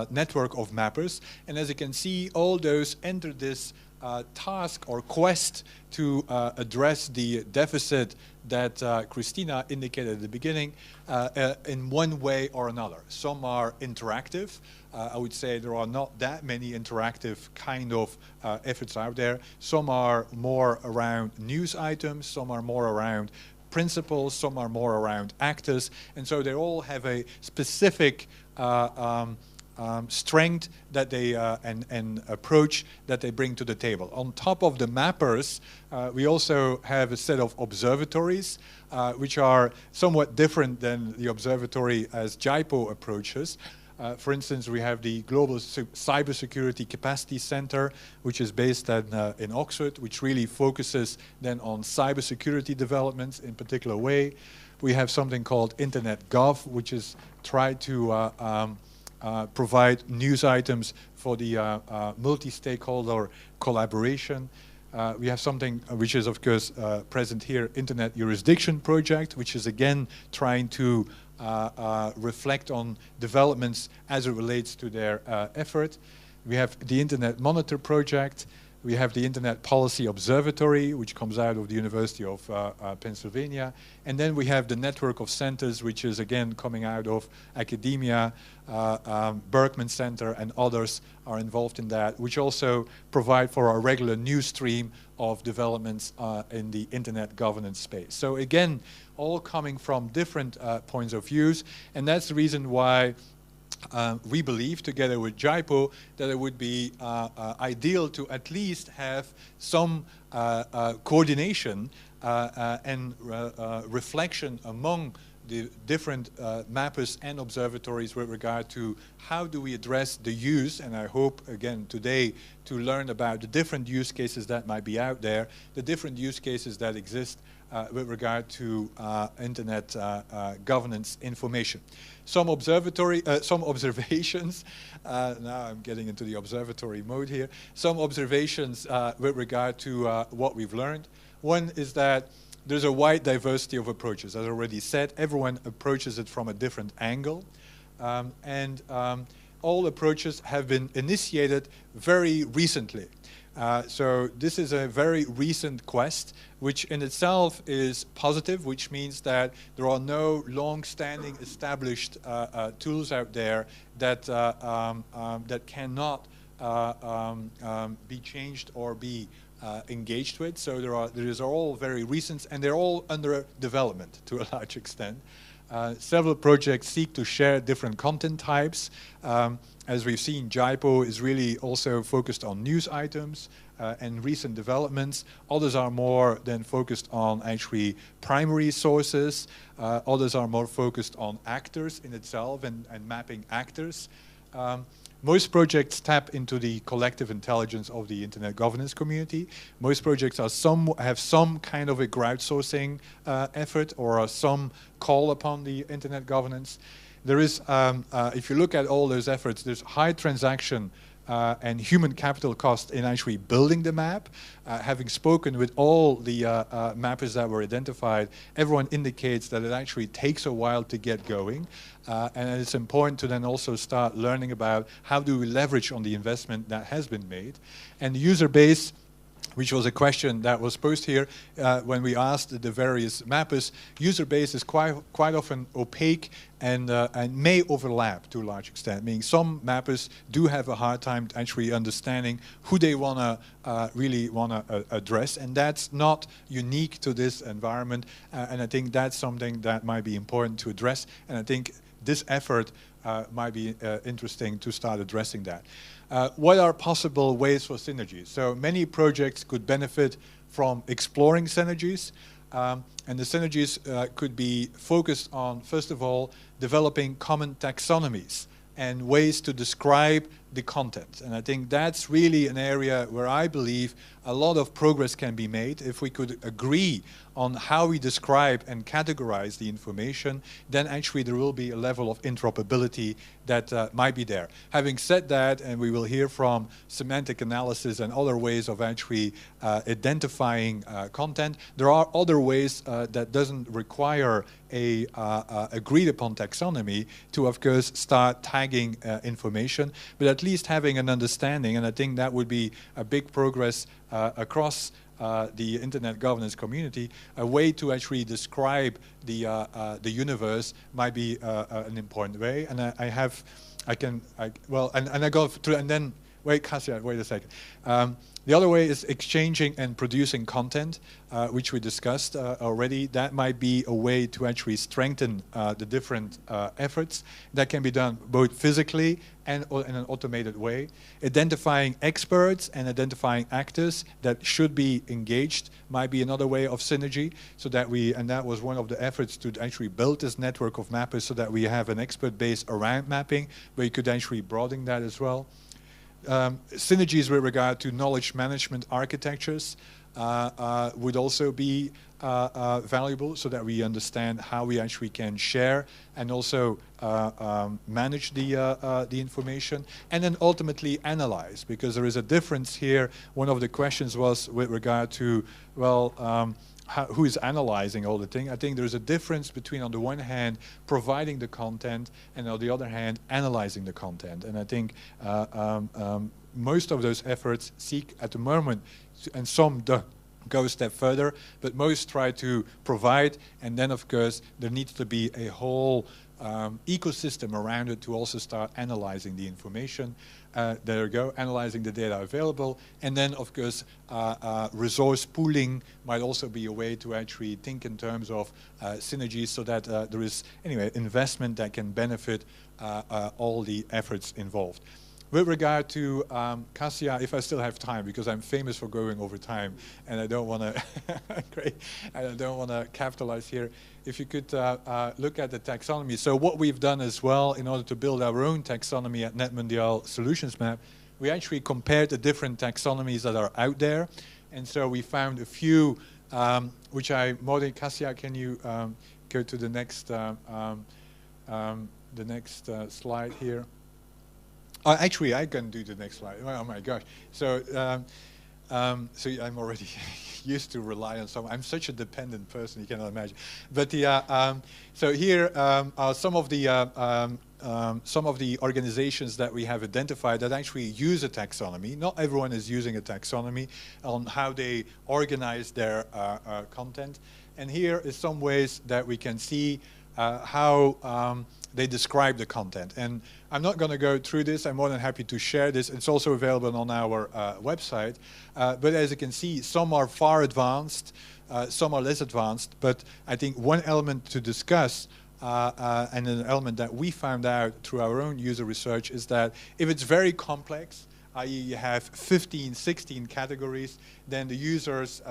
network of mappers. And as you can see, all those enter this task or quest to address the deficit that Christina indicated at the beginning in one way or another. Some are interactive. I would say there are not that many interactive kind of efforts out there. Some are more around news items, some are more around principles, some are more around actors, and so they all have a specific strength that they and approach that they bring to the table. On top of the mappers, we also have a set of observatories, which are somewhat different than the observatory as GIPO approaches. For instance, we have the Global Cybersecurity Capacity Center, which is based in Oxford, which really focuses then on cybersecurity developments in a particular way. We have something called Internet Gov, which is tried to provide news items for the multi-stakeholder collaboration. We have something which is, of course, present here, Internet Jurisdiction Project, which is again trying to reflect on developments as it relates to their effort. We have the Internet Monitor Project. We have the Internet Policy Observatory, which comes out of the University of Pennsylvania. And then we have the network of centers, which is again coming out of academia. Berkman Center and others are involved in that, which also provide for a regular news stream of developments in the internet governance space. So again, all coming from different points of views, and that's the reason why we believe, together with GIPO, that it would be ideal to at least have some coordination and reflection among the different mappers and observatories with regard to how do we address the use, and I hope again today to learn about the different use cases that might be out there, the different use cases that exist with regard to internet governance information. Some observations, now I'm getting into the observatory mode here, some observations with regard to what we've learned. One is that there's a wide diversity of approaches. As I already said, everyone approaches it from a different angle. All approaches have been initiated very recently. So this is a very recent quest, which in itself is positive, which means that there are no long-standing established tools out there that, that cannot be changed or be engaged with. So these are all very recent, and they're all under development to a large extent. Several projects seek to share different content types. As we've seen, GIPO is really also focused on news items and recent developments. Others are more then focused on actually primary sources. Others are more focused on actors in itself and mapping actors. Most projects tap into the collective intelligence of the internet governance community. Most projects have some kind of a crowdsourcing effort or some call upon the internet governance. There is, if you look at all those efforts, there's high transaction and human capital cost in actually building the map. Having spoken with all the mappers that were identified, everyone indicates that it actually takes a while to get going. And it's important to then also start learning about how do we leverage on the investment that has been made. And the user base, which was a question that was posed here when we asked the various mappers, user base is quite often opaque and may overlap to a large extent, meaning some mappers do have a hard time actually understanding who they really want to address, and that's not unique to this environment, and I think that's something that might be important to address, and I think this effort might be interesting to start addressing that. What are possible ways for synergies? So many projects could benefit from exploring synergies, and the synergies could be focused on, first of all, developing common taxonomies and ways to describe the content. And I think that's really an area where I believe a lot of progress can be made. If we could agree on how we describe and categorize the information, then actually there will be a level of interoperability that might be there. Having said that, and we will hear from semantic analysis and other ways of actually identifying content, there are other ways that doesn't require a agreed upon taxonomy to, of course, start tagging information, but at least having an understanding, and I think that would be a big progress across the internet governance community. A way to actually describe the universe might be an important way. And I go through, and then wait, Kasia, wait a second. The other way is exchanging and producing content, which we discussed already. That might be a way to actually strengthen the different efforts. That can be done both physically and in an automated way. Identifying experts and identifying actors that should be engaged might be another way of synergy, so that and that was one of the efforts to actually build this network of mappers so that we have an expert base around mapping, where you could actually broaden that as well. Synergies with regard to knowledge management architectures would also be valuable, so that we understand how we actually can share and also manage the information, and then ultimately analyze, because there is a difference here. One of the questions was with regard to, well, who is analyzing all the thing. I think there's a difference between, on the one hand, providing the content, and on the other hand, analyzing the content. And I think most of those efforts seek at the moment, and some go a step further, but most try to provide, and then of course there needs to be a whole ecosystem around it to also start analyzing the information. There you go, analyzing the data available. And then, of course, resource pooling might also be a way to actually think in terms of synergies, so that there is, anyway, investment that can benefit all the efforts involved. With regard to Kasia, if I still have time, because I'm famous for going over time, and I don't want to great, I don't want to capitalize here. If you could look at the taxonomy. So what we've done as well, in order to build our own taxonomy at NetMondial Solutions Map, we actually compared the different taxonomies that are out there, and so we found a few, which Kasia, can you go to the next slide here? Actually, I can do the next slide. Oh my gosh! So, so I'm already used to rely on someone. I'm such a dependent person, you cannot imagine. But so here are some of the organizations that we have identified that actually use a taxonomy. Not everyone is using a taxonomy on how they organize their content. And here is some ways that we can see how they describe the content. And I'm not going to go through this. I'm more than happy to share this. It's also available on our website. But as you can see, some are far advanced, some are less advanced. But I think one element to discuss, and an element that we found out through our own user research, is that if it's very complex, i.e. you have 15, 16 categories, then the users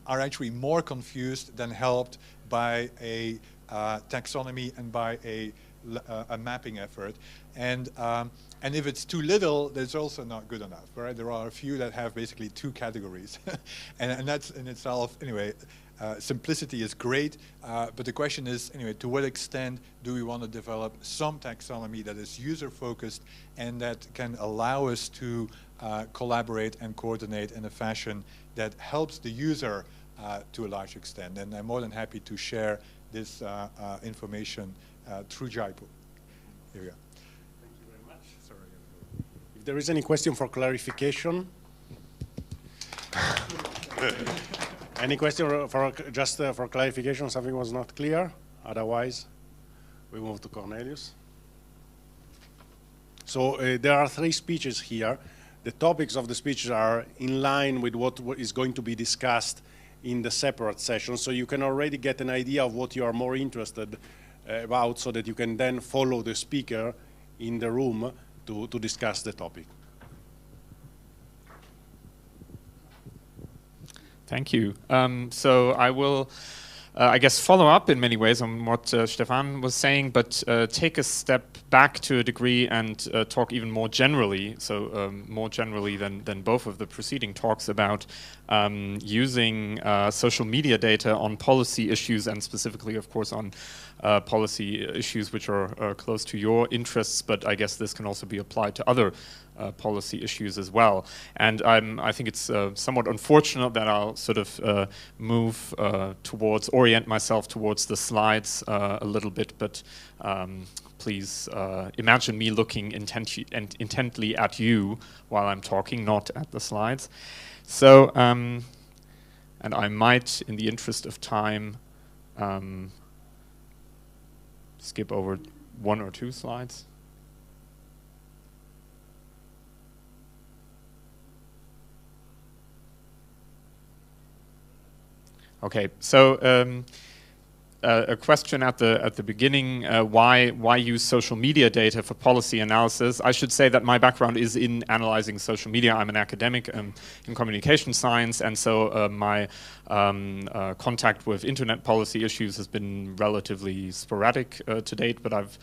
are actually more confused than helped by a taxonomy and by a mapping effort. And if it's too little, that's also not good enough, right? There are a few that have basically 2 categories. and that's in itself, anyway, simplicity is great, but the question is, anyway, to what extent do we want to develop some taxonomy that is user-focused and that can allow us to collaborate and coordinate in a fashion that helps the user to a large extent? And I'm more than happy to share this information through GIPO. Here we go. Thank you very much. Sorry. If there is any question for clarification. Any question for just for clarification, something was not clear? Otherwise, we move to Cornelius. So there are 3 speeches here. The topics of the speeches are in line with what is going to be discussed in the separate session, so you can already get an idea of what you are more interested about, so that you can then follow the speaker in the room to discuss the topic. Thank you. So I will, I guess, follow up in many ways on what Stefan was saying, but take a step back to a degree and talk even more generally, so more generally than both of the preceding talks, about using social media data on policy issues, and specifically, of course, on policy issues which are close to your interests, but I guess this can also be applied to other policy issues as well. And I think it's somewhat unfortunate that I'll sort of move orient myself towards the slides a little bit, but please imagine me looking intently at you while I'm talking, not at the slides. So, and I might, in the interest of time, skip over 1 or 2 slides. Okay, so a question at the beginning: why use social media data for policy analysis? I should say that my background is in analyzing social media. I'm an academic in communication science, and so my contact with internet policy issues has been relatively sporadic to date. But I've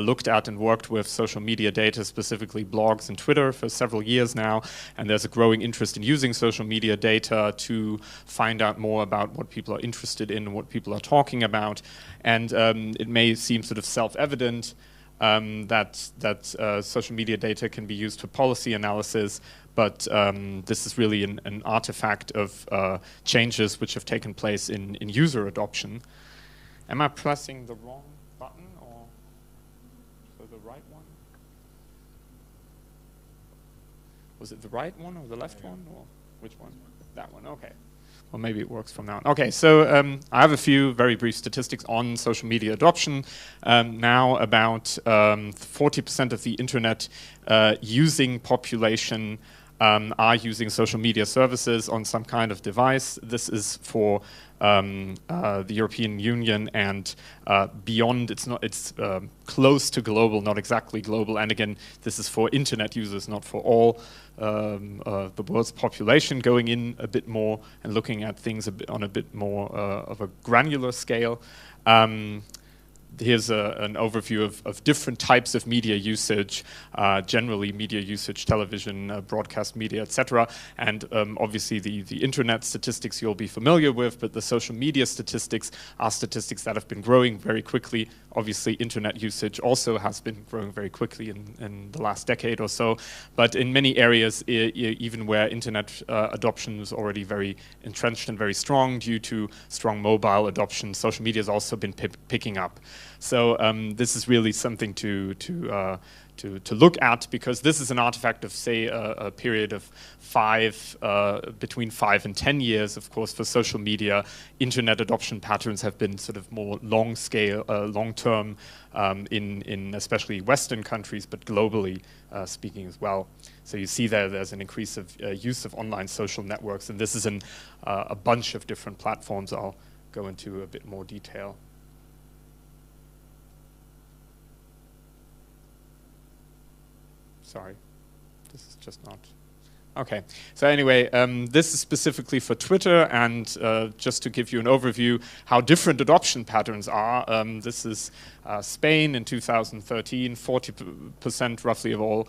looked at and worked with social media data, specifically blogs and Twitter, for several years now, and there's a growing interest in using social media data to find out more about what people are interested in, what people are talking about. And it may seem sort of self-evident that social media data can be used for policy analysis, but this is really an artifact of changes which have taken place in user adoption. Am I pressing the wrong button, or the right one? Was it the right one or the left one, or which one? That one, okay. Well, maybe it works from now on. Okay, so I have a few very brief statistics on social media adoption. Now about 40% of the internet using population are using social media services on some kind of device. This is for the European Union and beyond. It's close to global, not exactly global. And again, this is for internet users, not for all the world's population. Going in a bit more and looking at things on a bit more of a granular scale. Here's an overview of different types of media usage, generally media usage, television, broadcast media, etc. And obviously the internet statistics you'll be familiar with, but the social media statistics are statistics that have been growing very quickly. Obviously internet usage also has been growing very quickly in the last decade or so. But in many areas, even where internet adoption is already very entrenched and very strong due to strong mobile adoption, social media has also been picking up. So this is really something to look at, because this is an artifact of, say, a period of between 5 and 10 years. Of course, for social media, internet adoption patterns have been sort of more long-term in especially Western countries, but globally speaking as well. So you see there's an increase of use of online social networks, and this is a bunch of different platforms. I'll go into a bit more detail. Sorry, this is just not. Okay, so anyway, this is specifically for Twitter, and just to give you an overview how different adoption patterns are. This is Spain in 2013, 40% roughly of all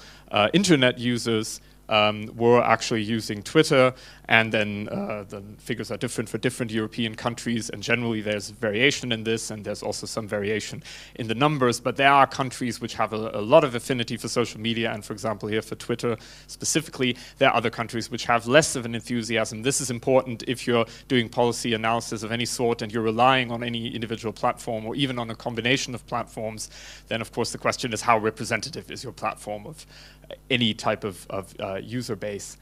internet users were actually using Twitter, and then the figures are different for different European countries, and generally there's variation in this, and there's also some variation in the numbers, but there are countries which have a lot of affinity for social media, and for example here for Twitter specifically, there are other countries which have less of an enthusiasm. This is important if you're doing policy analysis of any sort and you're relying on any individual platform or even on a combination of platforms. Then of course the question is, how representative is your platform of any type of user base?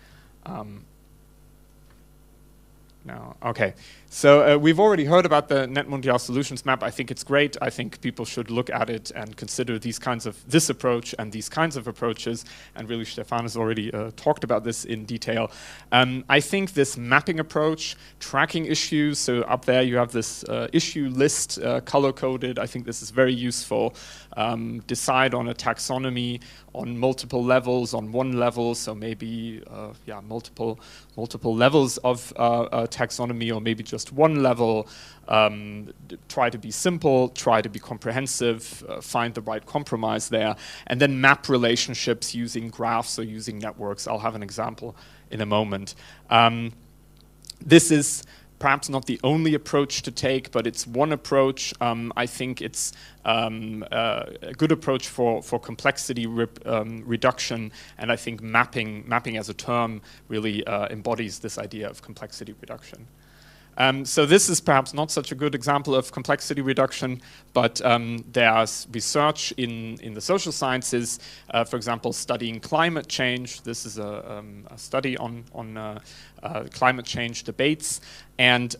No, okay. So we've already heard about the Net Mundial Solutions Map. I think it's great. I think people should look at it and consider this approach and these kinds of approaches. And really, Stefan has already talked about this in detail. I think this mapping approach, tracking issues. So up there you have this issue list color-coded. I think this is very useful. Decide on a taxonomy on multiple levels, on one level, so maybe multiple levels of taxonomy, or maybe just one level. Try to be simple, try to be comprehensive, find the right compromise there, and then map relationships using graphs or using networks. I'll have an example in a moment. This is perhaps not the only approach to take, but it's one approach. I think it's a good approach for complexity reduction, and I think mapping as a term really embodies this idea of complexity reduction. So this is perhaps not such a good example of complexity reduction, but there's research in the social sciences, for example, studying climate change. This is a study on climate change debates, and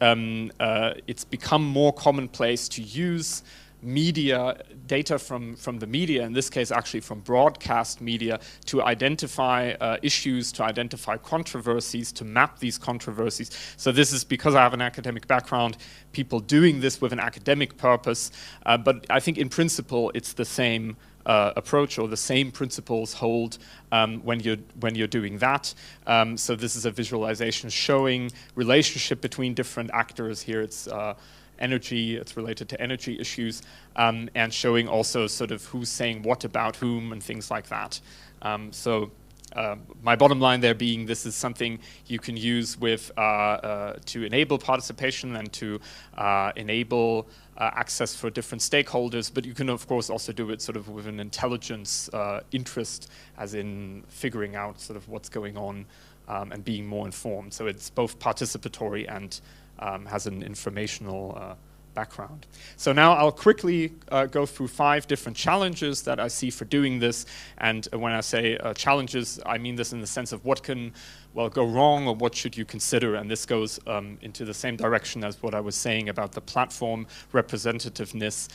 it's become more commonplace to use media data from the media, in this case actually from broadcast media, to identify issues, to identify controversies, to map these controversies. So this is because I have an academic background, people doing this with an academic purpose, but I think in principle it's the same approach, or the same principles hold when you're doing that. So this is a visualization showing relationship between different actors. Here it's energy, it's related to energy issues, and showing also sort of who's saying what about whom and things like that. My bottom line there being, this is something you can use with to enable participation and to enable access for different stakeholders, but you can of course also do it sort of with an intelligence interest, as in figuring out sort of what's going on and being more informed. So it's both participatory and has an informational background. So now I'll quickly go through 5 different challenges that I see for doing this. And when I say challenges, I mean this in the sense of what can go wrong, or what should you consider. And this goes into the same direction as what I was saying about the platform representativeness,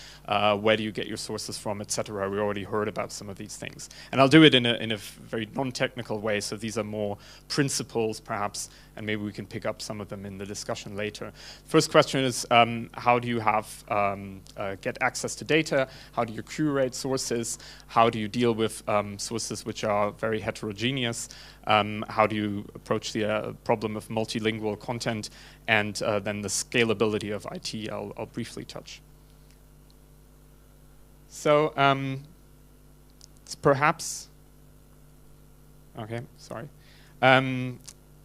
where do you get your sources from, etc. We already heard about some of these things. And I'll do it in a very non-technical way, so these are more principles perhaps, and maybe we can pick up some of them in the discussion later. First question is, how do you get access to data? How do you curate sources? How do you deal with sources which are very heterogeneous? How do you approach the problem of multilingual content, and then the scalability of IT I'll briefly touch. So it's perhaps, okay, sorry.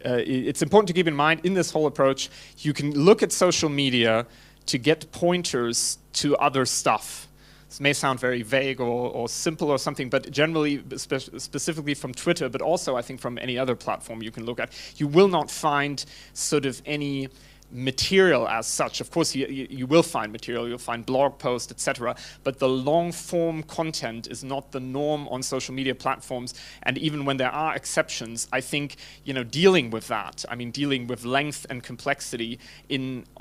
It's important to keep in mind in this whole approach, you can look at social media to get pointers to other stuff. This may sound very vague or simple or something, but generally, specifically from Twitter, but also I think from any other platform you can look at, you will not find sort of any material as such. Of course, you will find material, you'll find blog posts, etc. But the long-form content is not the norm on social media platforms. And even when there are exceptions, I think dealing with that, I mean dealing with length and complexity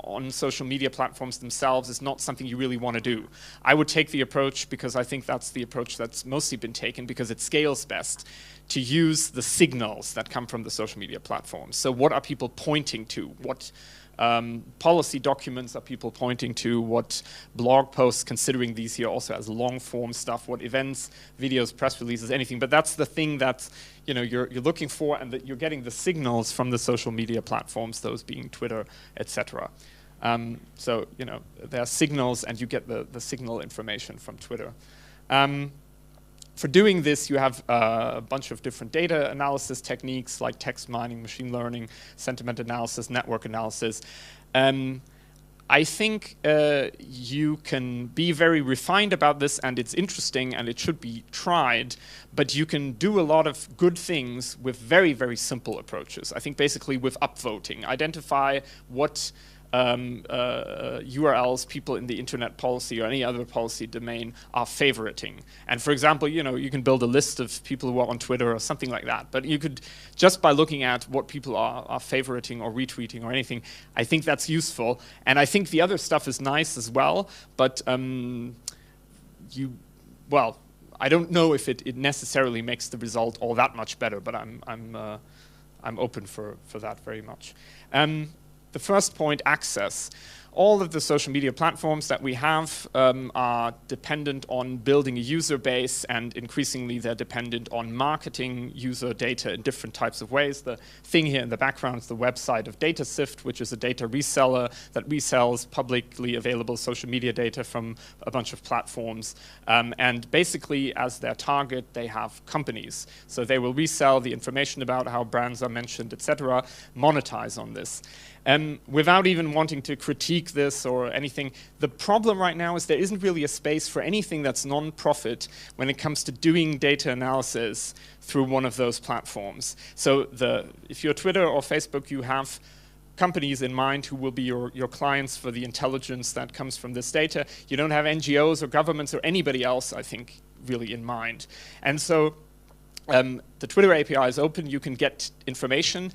on social media platforms themselves is not something you really want to do. I would take the approach, because I think that's the approach that's mostly been taken, because it scales best, to use the signals that come from the social media platforms. So what are people pointing to? What policy documents are people pointing to? What blog posts, considering these here also as long-form stuff? What events, videos, press releases, anything? But that's the thing that you're looking for, and that you're getting the signals from the social media platforms, those being Twitter, etc. So there are signals, and you get the signal information from Twitter. For doing this, you have a bunch of different data analysis techniques like text mining, machine learning, sentiment analysis, network analysis. I think you can be very refined about this, and it's interesting, and it should be tried, but you can do a lot of good things with very, very simple approaches. I think basically with upvoting, identify what URLs people in the internet policy or any other policy domain are favoriting. And for example, you can build a list of people who are on Twitter or something like that. But you could, just by looking at what people are favoriting or retweeting or anything, I think that's useful. And I think the other stuff is nice as well. But I don't know if it necessarily makes the result all that much better. But I'm open for that very much. The first point, access. All of the social media platforms that we have are dependent on building a user base, and increasingly they're dependent on marketing user data in different types of ways. The thing here in the background is the website of DataSift, which is a data reseller that resells publicly available social media data from a bunch of platforms. And basically, as their target, they have companies. So they will resell the information about how brands are mentioned, etc., monetize on this. Without even wanting to critique this or anything, the problem right now is there isn't really a space for anything that's non-profit when it comes to doing data analysis through one of those platforms. So if you're Twitter or Facebook, you have companies in mind who will be your clients for the intelligence that comes from this data. You don't have NGOs or governments or anybody else, I think, really in mind. And so the Twitter API is open. You can get information.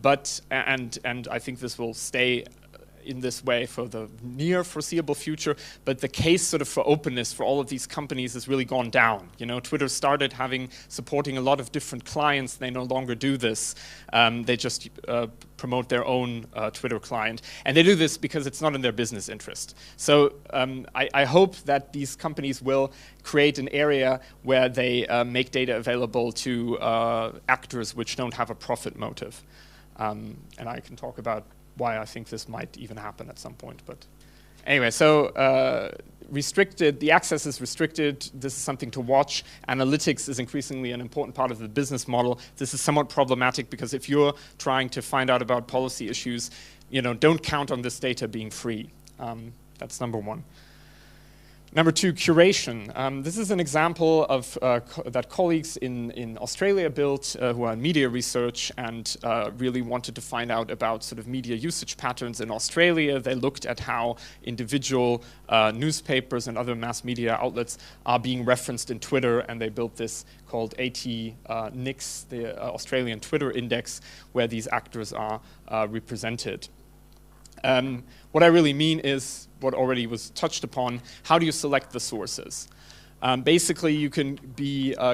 But, and I think this will stay in this way for the near foreseeable future, but the case sort of for openness for all of these companies has really gone down. Twitter started supporting a lot of different clients. They no longer do this. They just promote their own Twitter client. And they do this because it's not in their business interest. So I hope that these companies will create an area where they make data available to actors which don't have a profit motive. And I can talk about why I think this might even happen at some point. But anyway, so restricted, the access is restricted. This is something to watch. Analytics is increasingly an important part of the business model. This is somewhat problematic because if you're trying to find out about policy issues, don't count on this data being free. That's number one. Number two, curation. This is an example of that colleagues in Australia built who are in media research and really wanted to find out about sort of media usage patterns in Australia. They looked at how individual newspapers and other mass media outlets are being referenced in Twitter, and they built this called AT-NIX, the Australian Twitter Index, where these actors are represented. What I really mean is what already was touched upon. How do you select the sources? Basically, you can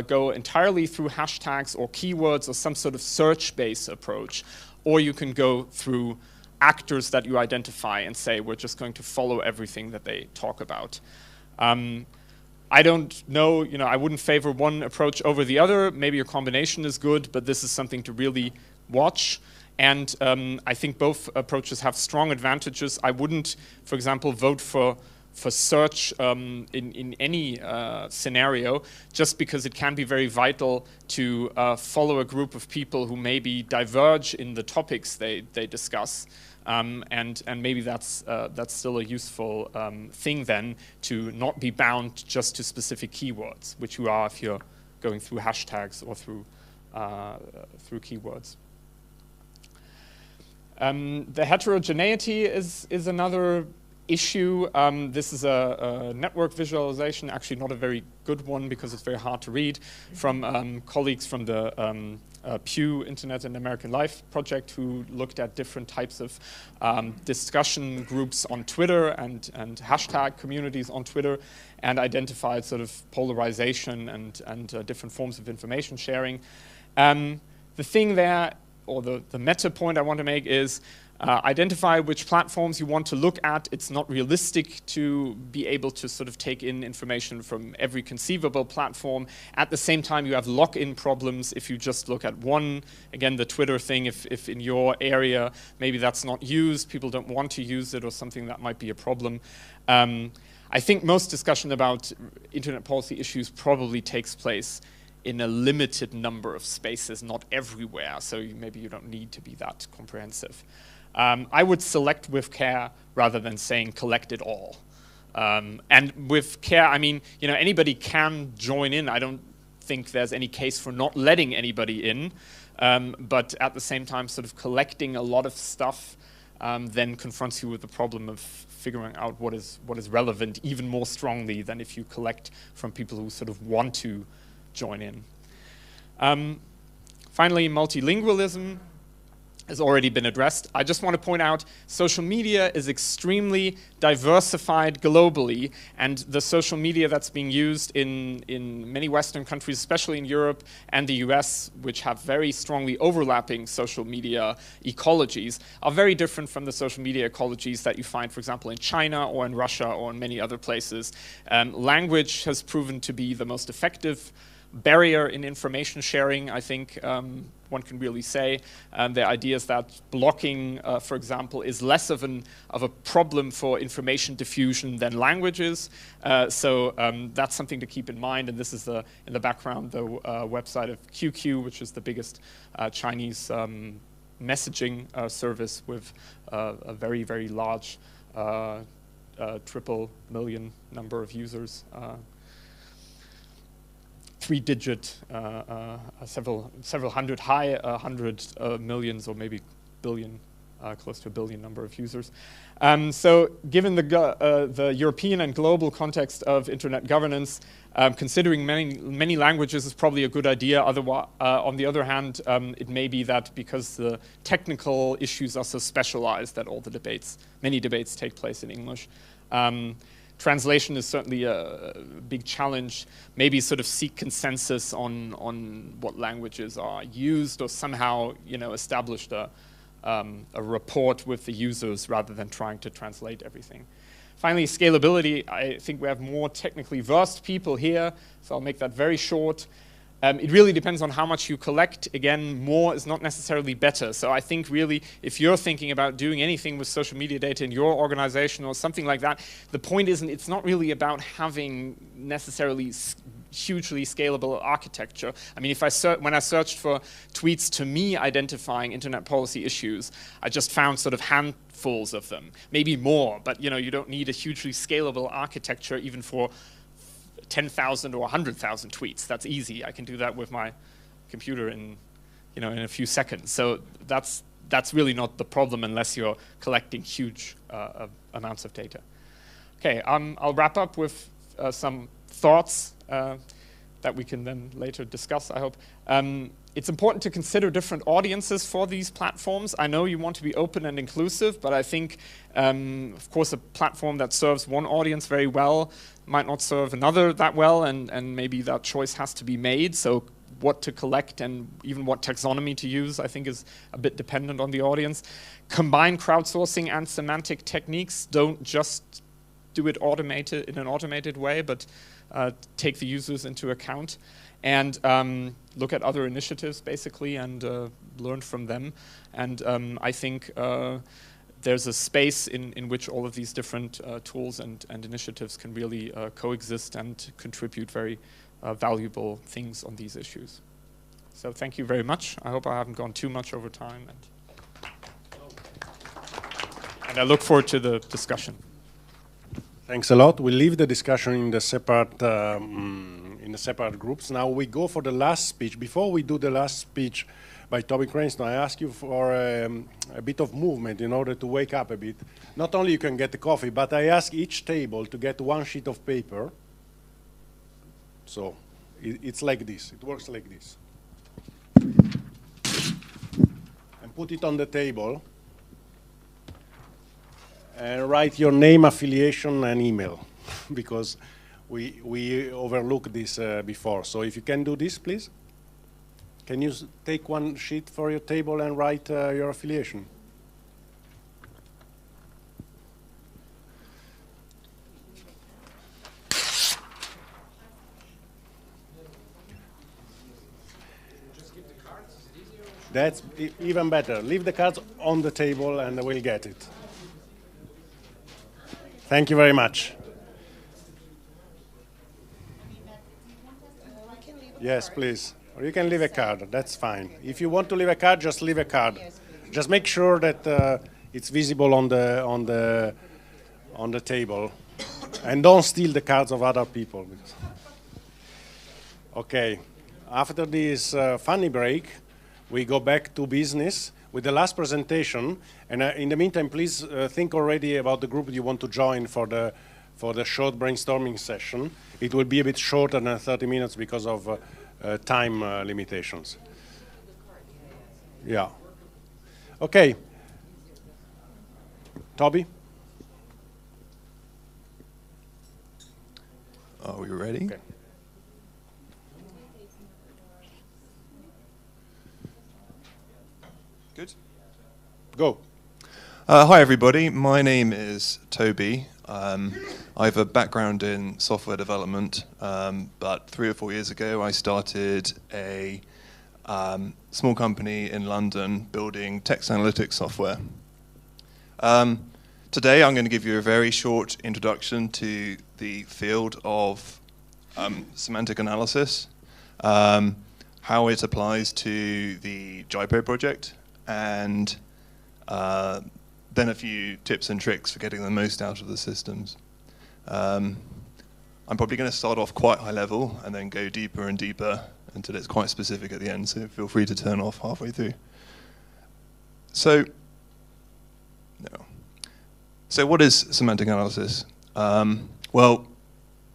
go entirely through hashtags or keywords or some sort of search-based approach, or you can go through actors that you identify and say, we're just going to follow everything that they talk about. I don't know, I wouldn't favor one approach over the other. Maybe a combination is good, but this is something to really watch. And I think both approaches have strong advantages. I wouldn't, for example, vote for search in any scenario, just because it can be very vital to follow a group of people who maybe diverge in the topics they discuss. And maybe that's still a useful thing then, to not be bound just to specific keywords, which you are if you're going through hashtags or through keywords. The heterogeneity is another issue. This is a network visualization, actually not a very good one because it's very hard to read, from colleagues from the Pew Internet and American Life project, who looked at different types of discussion groups on Twitter and hashtag communities on Twitter, and identified sort of polarization and different forms of information sharing. The thing there, or the meta point I want to make, is identify which platforms you want to look at. It's not realistic to be able to sort of take in information from every conceivable platform. At the same time, you have lock-in problems if you just look at one. Again, the Twitter thing, if in your area maybe that's not used, people don't want to use it or something, that might be a problem. I think most discussion about internet policy issues probably takes place in a limited number of spaces, not everywhere, so maybe you don't need to be that comprehensive. I would select with care rather than saying collect it all. And with care, I mean, anybody can join in. I don't think there's any case for not letting anybody in, but at the same time, sort of collecting a lot of stuff then confronts you with the problem of figuring out what is relevant even more strongly than if you collect from people who sort of want to join in. Finally, multilingualism has already been addressed. I just want to point out social media is extremely diversified globally, and the social media that's being used in many Western countries, especially in Europe and the US, which have very strongly overlapping social media ecologies, are very different from the social media ecologies that you find, for example, in China or in Russia or in many other places. Language has proven to be the most effective barrier in information sharing, I think one can really say. The idea is that blocking, for example, is less of a problem for information diffusion than languages. So that's something to keep in mind. And this is in the background the website of QQ, which is the biggest Chinese messaging service with a very, very large triple million number of users. Three-digit, several hundred, high hundred millions or maybe billion, close to a billion number of users. So given the European and global context of internet governance, considering many languages is probably a good idea. Otherwise, on the other hand, it may be that because the technical issues are so specialized that many debates take place in English. Translation is certainly a big challenge. Maybe sort of seek consensus on what languages are used, or somehow, established a rapport with the users rather than trying to translate everything. Finally, scalability. I think we have more technically versed people here, so I'll make that very short. It really depends on how much you collect. Again, more is not necessarily better. So I think really, if you're thinking about doing anything with social media data in your organization or something like that, the point it's not really about having necessarily hugely scalable architecture. I mean, when I searched for tweets to me identifying internet policy issues, I just found sort of handfuls of them, maybe more, but you don't need a hugely scalable architecture even for 10,000 or 100,000 tweets. That's easy. I can do that with my computer in a few seconds. So that's really not the problem unless you're collecting huge amounts of data. Okay, I'll wrap up with some thoughts that we can then later discuss, I hope. It's important to consider different audiences for these platforms. I know you want to be open and inclusive, but I think, of course, a platform that serves one audience very well might not serve another that well, and maybe that choice has to be made. So what to collect and even what taxonomy to use, I think, is a bit dependent on the audience. Combine crowdsourcing and semantic techniques. Don't just do it in an automated way, but take the users into account. And look at other initiatives, basically, and learn from them. And I think there's a space in which all of these different tools and initiatives can really coexist and contribute very valuable things on these issues. So thank you very much. I hope I haven't gone too much over time. And I look forward to the discussion. Thanks a lot. We'll leave the discussion in the separate groups. Now we go for the last speech. Before we do the last speech by Toby Cranston, I ask you for a bit of movement in order to wake up a bit. Not only you can get the coffee, but I ask each table to get one sheet of paper. So it's like this. It works like this. And put it on the table. And write your name, affiliation, and email, because we overlooked this before. So if you can do this, please. Can you take one sheet for your table and write your affiliation? That's even better. Leave the cards on the table and we'll get it. Thank you very much. Yes, please. Or you can leave a card. That's fine. If you want to leave a card, just leave a card. Just make sure that it's visible on the table, and don't steal the cards of other people. Okay. After this funny break, we go back to business. with the last presentation. And in the meantime, please think already about the group you want to join for the short brainstorming session. It will be a bit shorter than 30 minutes because of time limitations. Yeah. Okay. Toby? Are we ready? Okay. Good. Go. Hi everybody, my name is Toby. I have a background in software development, but 3 or 4 years ago I started a small company in London building text analytics software. Today I'm going to give you a very short introduction to the field of semantic analysis, how it applies to the GIPO project, and then a few tips and tricks for getting the most out of the systems. I'm probably going to start off quite high level and then go deeper and deeper until it's quite specific at the end, so feel free to turn off halfway through. So what is semantic analysis? Well,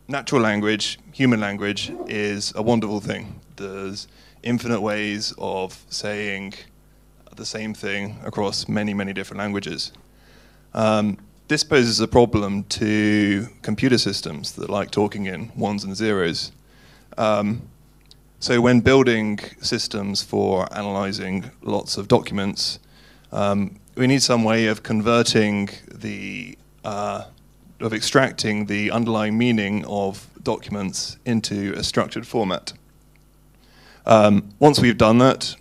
natural language, human language, is a wonderful thing. There's infinite ways of saying the same thing across many, many different languages. This poses a problem to computer systems that like talking in ones and zeros. So when building systems for analyzing lots of documents, we need some way of converting of extracting the underlying meaning of documents into a structured format. Once we've done that,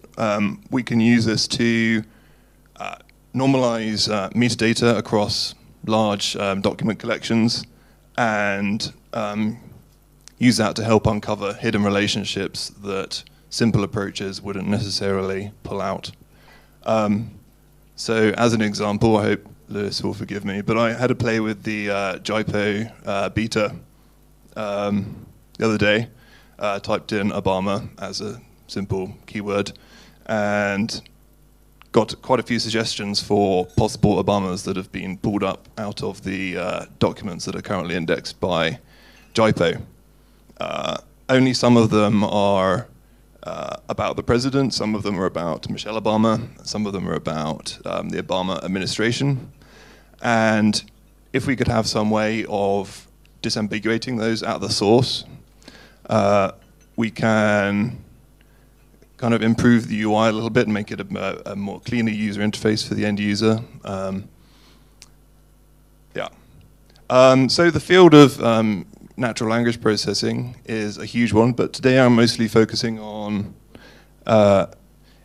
we can use this to normalize metadata across large document collections and use that to help uncover hidden relationships that simple approaches wouldn't necessarily pull out. So as an example, I hope Lewis will forgive me, but I had a play with the GIPO beta the other day, typed in Obama as a simple keyword, and got quite a few suggestions for possible Obamas that have been pulled up out of the documents that are currently indexed by GIPO. Only some of them are about the president, some of them are about Michelle Obama, some of them are about the Obama administration. And if we could have some way of disambiguating those at the source, we can kind of improve the UI a little bit and make it a more cleaner user interface for the end user. So the field of natural language processing is a huge one, but today I'm mostly focusing on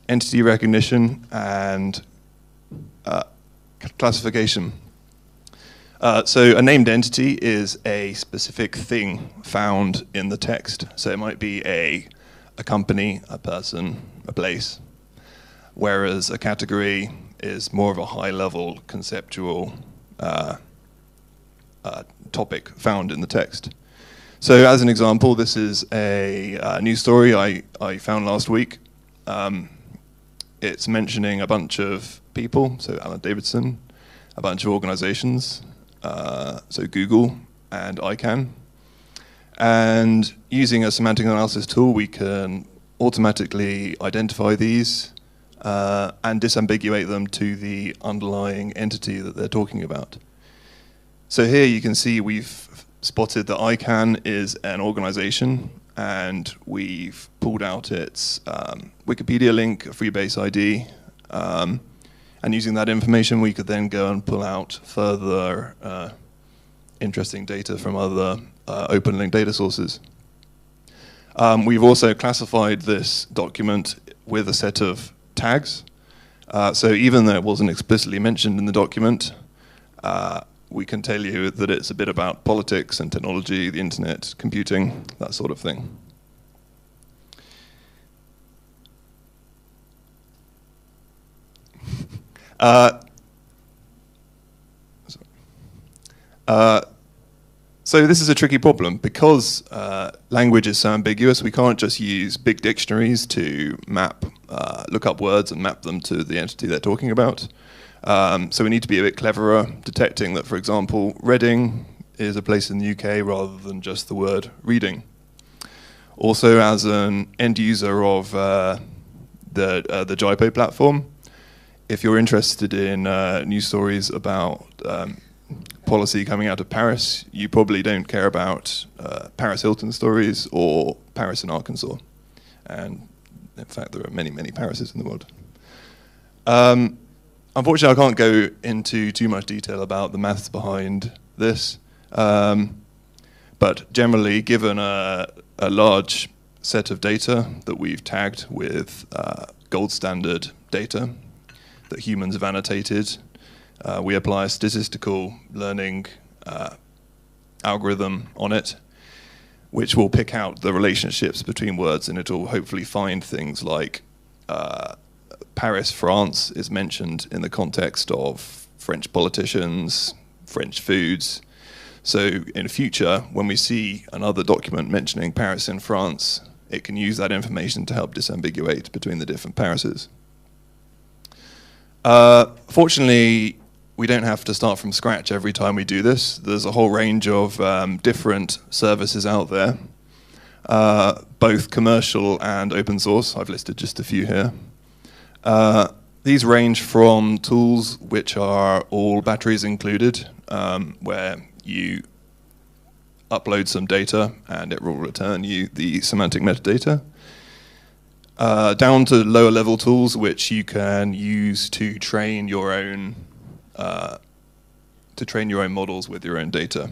entity recognition and classification. So a named entity is a specific thing found in the text. So it might be a company, a person, a place, whereas a category is more of a high-level conceptual topic found in the text. So as an example, this is a news story I found last week. It's mentioning a bunch of people, so Alan Davidson, a bunch of organizations, so Google and ICANN. And using a semantic analysis tool, we can automatically identify these and disambiguate them to the underlying entity that they're talking about. So here you can see we've spotted that ICANN is an organization, and we've pulled out its Wikipedia link, a Freebase ID, and using that information we could then go and pull out further interesting data from other open link data sources. We've also classified this document with a set of tags. So even though it wasn't explicitly mentioned in the document, we can tell you that it's a bit about politics and technology, the internet, computing, that sort of thing. So this is a tricky problem because language is so ambiguous. We can't just use big dictionaries to map look up words and map them to the entity they're talking about. So we need to be a bit cleverer, detecting that, for example, Reading is a place in the UK rather than just the word reading. Also, as an end user of the GIPO platform, if you're interested in news stories about policy coming out of Paris, you probably don't care about Paris Hilton stories or Paris in Arkansas. And in fact, there are many, many Parises in the world. Unfortunately, I can't go into too much detail about the maths behind this. But generally, given a large set of data that we've tagged with gold standard data that humans have annotated, we apply a statistical learning algorithm on it, which will pick out the relationships between words, and it will hopefully find things like Paris, France is mentioned in the context of French politicians, French foods. So in future, when we see another document mentioning Paris in France, it can use that information to help disambiguate between the different Parises. Fortunately, we don't have to start from scratch every time we do this. There's a whole range of different services out there, both commercial and open source. I've listed just a few here. These range from tools which are all batteries included, where you upload some data and it will return you the semantic metadata, down to lower level tools which you can use to train your own models with your own data.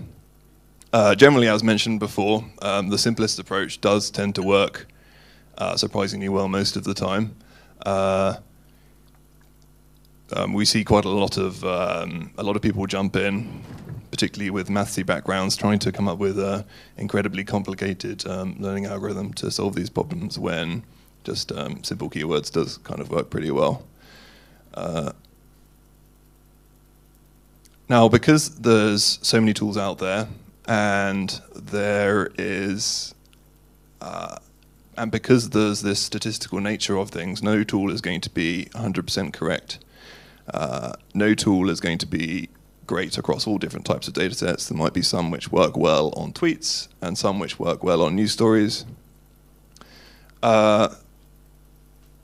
Generally, as mentioned before, the simplest approach does tend to work surprisingly well most of the time. We see quite a lot of people jump in, particularly with mathsy backgrounds, trying to come up with an incredibly complicated learning algorithm to solve these problems, when just simple keywords does kind of work pretty well. Now, because there's so many tools out there, and because there's this statistical nature of things, no tool is going to be 100% correct. No tool is going to be great across all different types of data sets. There might be some which work well on tweets and some which work well on news stories.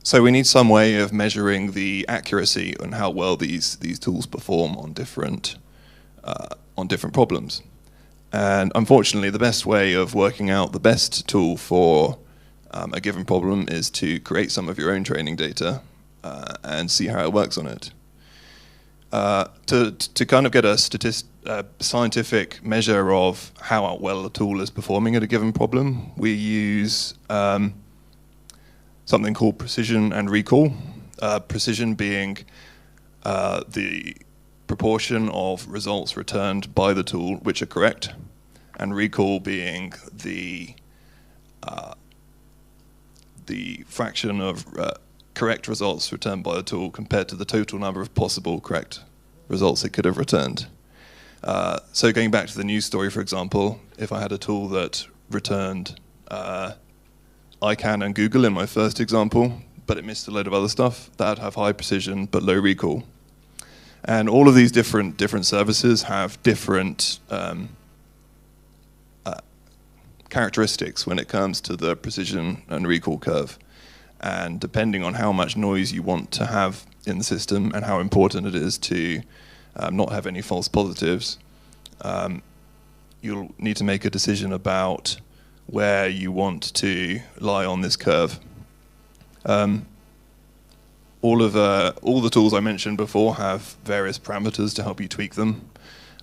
So we need some way of measuring the accuracy and how well these tools perform on different problems. And unfortunately, the best way of working out the best tool for a given problem is to create some of your own training data and see how it works on it. To kind of get a scientific measure of how well a tool is performing at a given problem, we use something called precision and recall. Precision being the proportion of results returned by the tool which are correct, and recall being the fraction of correct results returned by the tool compared to the total number of possible correct results it could have returned. So going back to the news story, for example, if I had a tool that returned ICANN and Google in my first example, but it missed a load of other stuff, that would have high precision but low recall. And all of these different services have different characteristics when it comes to the precision and recall curve. And depending on how much noise you want to have in the system and how important it is to not have any false positives, you'll need to make a decision about where you want to lie on this curve. All the tools I mentioned before have various parameters to help you tweak them.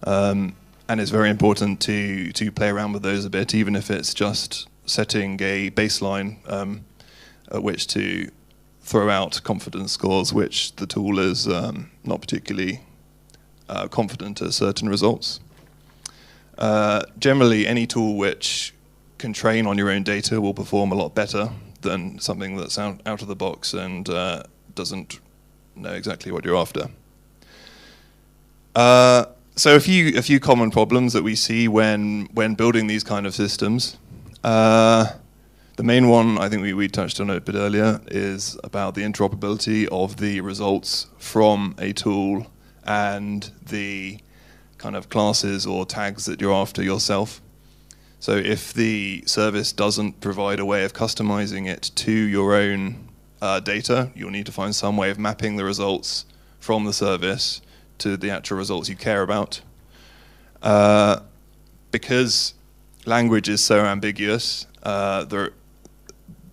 And it's very important to play around with those a bit, even if it's just setting a baseline at which to throw out confidence scores, which the tool is not particularly confident at certain results. Generally, any tool which can train on your own data will perform a lot better than something that's out of the box and doesn't know exactly what you're after. So a few common problems that we see when building these kind of systems. The main one, I think we touched on it a bit earlier, is about the interoperability of the results from a tool and the kind of classes or tags that you're after yourself. So if the service doesn't provide a way of customizing it to your own data, you'll need to find some way of mapping the results from the service to the actual results you care about. Because language is so ambiguous, there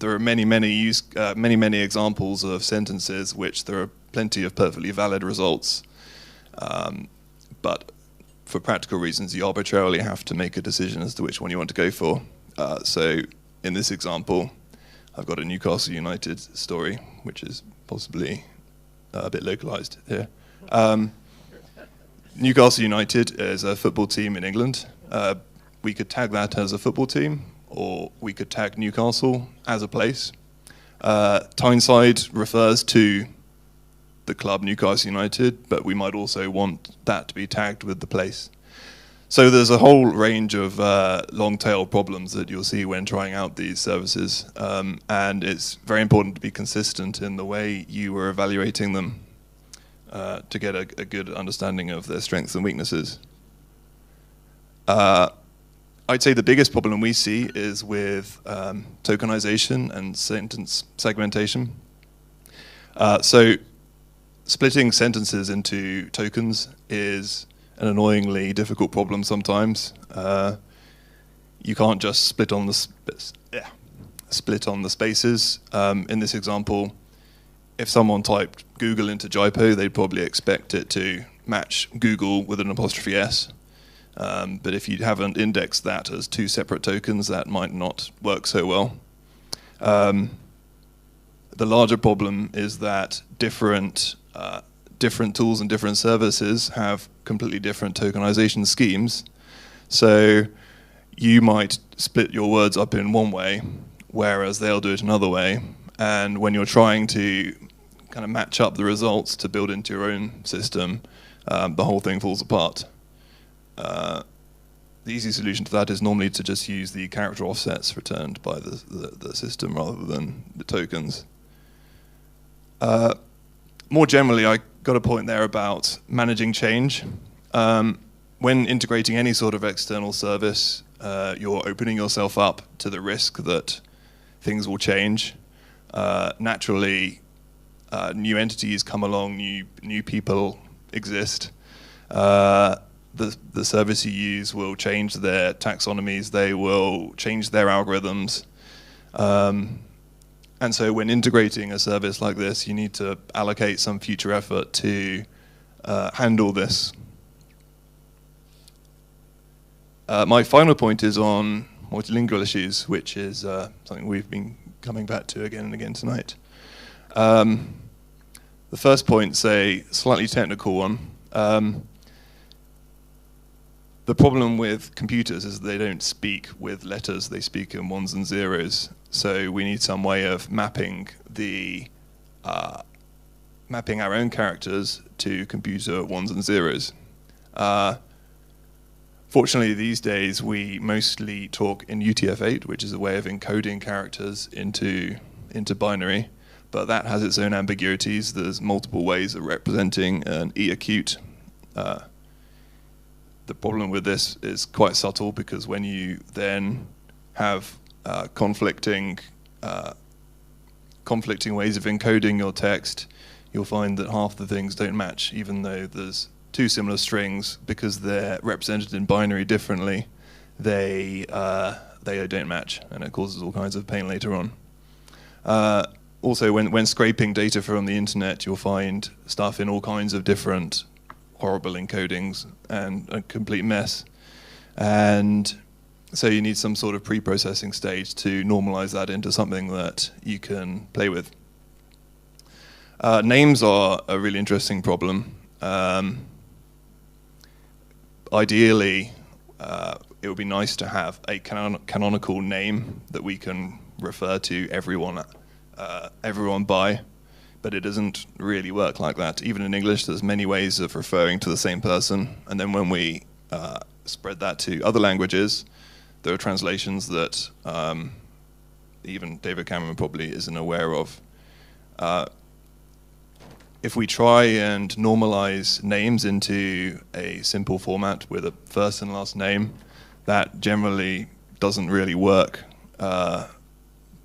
are many examples of sentences which there are plenty of perfectly valid results, but for practical reasons, you arbitrarily have to make a decision as to which one you want to go for. So in this example, I've got a Newcastle United story, which is possibly a bit localized here. Newcastle United is a football team in England. We could tag that as a football team, or we could tag Newcastle as a place. Tyneside refers to the club Newcastle United, but we might also want that to be tagged with the place. So there's a whole range of long-tail problems that you'll see when trying out these services, and it's very important to be consistent in the way you are evaluating them to get a good understanding of their strengths and weaknesses. I'd say the biggest problem we see is with tokenization and sentence segmentation. So splitting sentences into tokens is an annoyingly difficult problem sometimes. You can't just split on the spaces. In this example, if someone typed Google into GIPO, they'd probably expect it to match Google with an apostrophe S. But if you haven't indexed that as two separate tokens, that might not work so well. The larger problem is that different tools and different services have completely different tokenization schemes. So you might split your words up in one way, whereas they'll do it another way. And when you're trying to kind of match up the results to build into your own system, the whole thing falls apart. The easy solution to that is normally to just use the character offsets returned by the system rather than the tokens. More generally, I got a point there about managing change. When integrating any sort of external service, you're opening yourself up to the risk that things will change. Naturally, new entities come along, new people exist. The service you use will change their taxonomies, they will change their algorithms. And so when integrating a service like this, you need to allocate some future effort to handle this. My final point is on multilingual issues, which is something we've been coming back to again and again tonight. The first point's a slightly technical one. The problem with computers is they don't speak with letters, they speak in ones and zeros. So we need some way of mapping mapping our own characters to computer ones and zeros. Fortunately, these days we mostly talk in UTF-8, which is a way of encoding characters into binary, but that has its own ambiguities. There's multiple ways of representing an E-acute. The problem with this is quite subtle, because when you then have conflicting ways of encoding your text, you'll find that half the things don't match, even though there's two similar strings. Because they're represented in binary differently, they don't match, and it causes all kinds of pain later on. Also, when scraping data from the internet, you'll find stuff in all kinds of different horrible encodings and a complete mess. And so you need some sort of pre-processing stage to normalize that into something that you can play with. Names are a really interesting problem. Ideally, it would be nice to have a canonical name that we can refer to everyone by, but it doesn't really work like that. Even in English, there's many ways of referring to the same person, and then when we spread that to other languages, there are translations that even David Cameron probably isn't aware of. If we try and normalize names into a simple format with a first and last name, that generally doesn't really work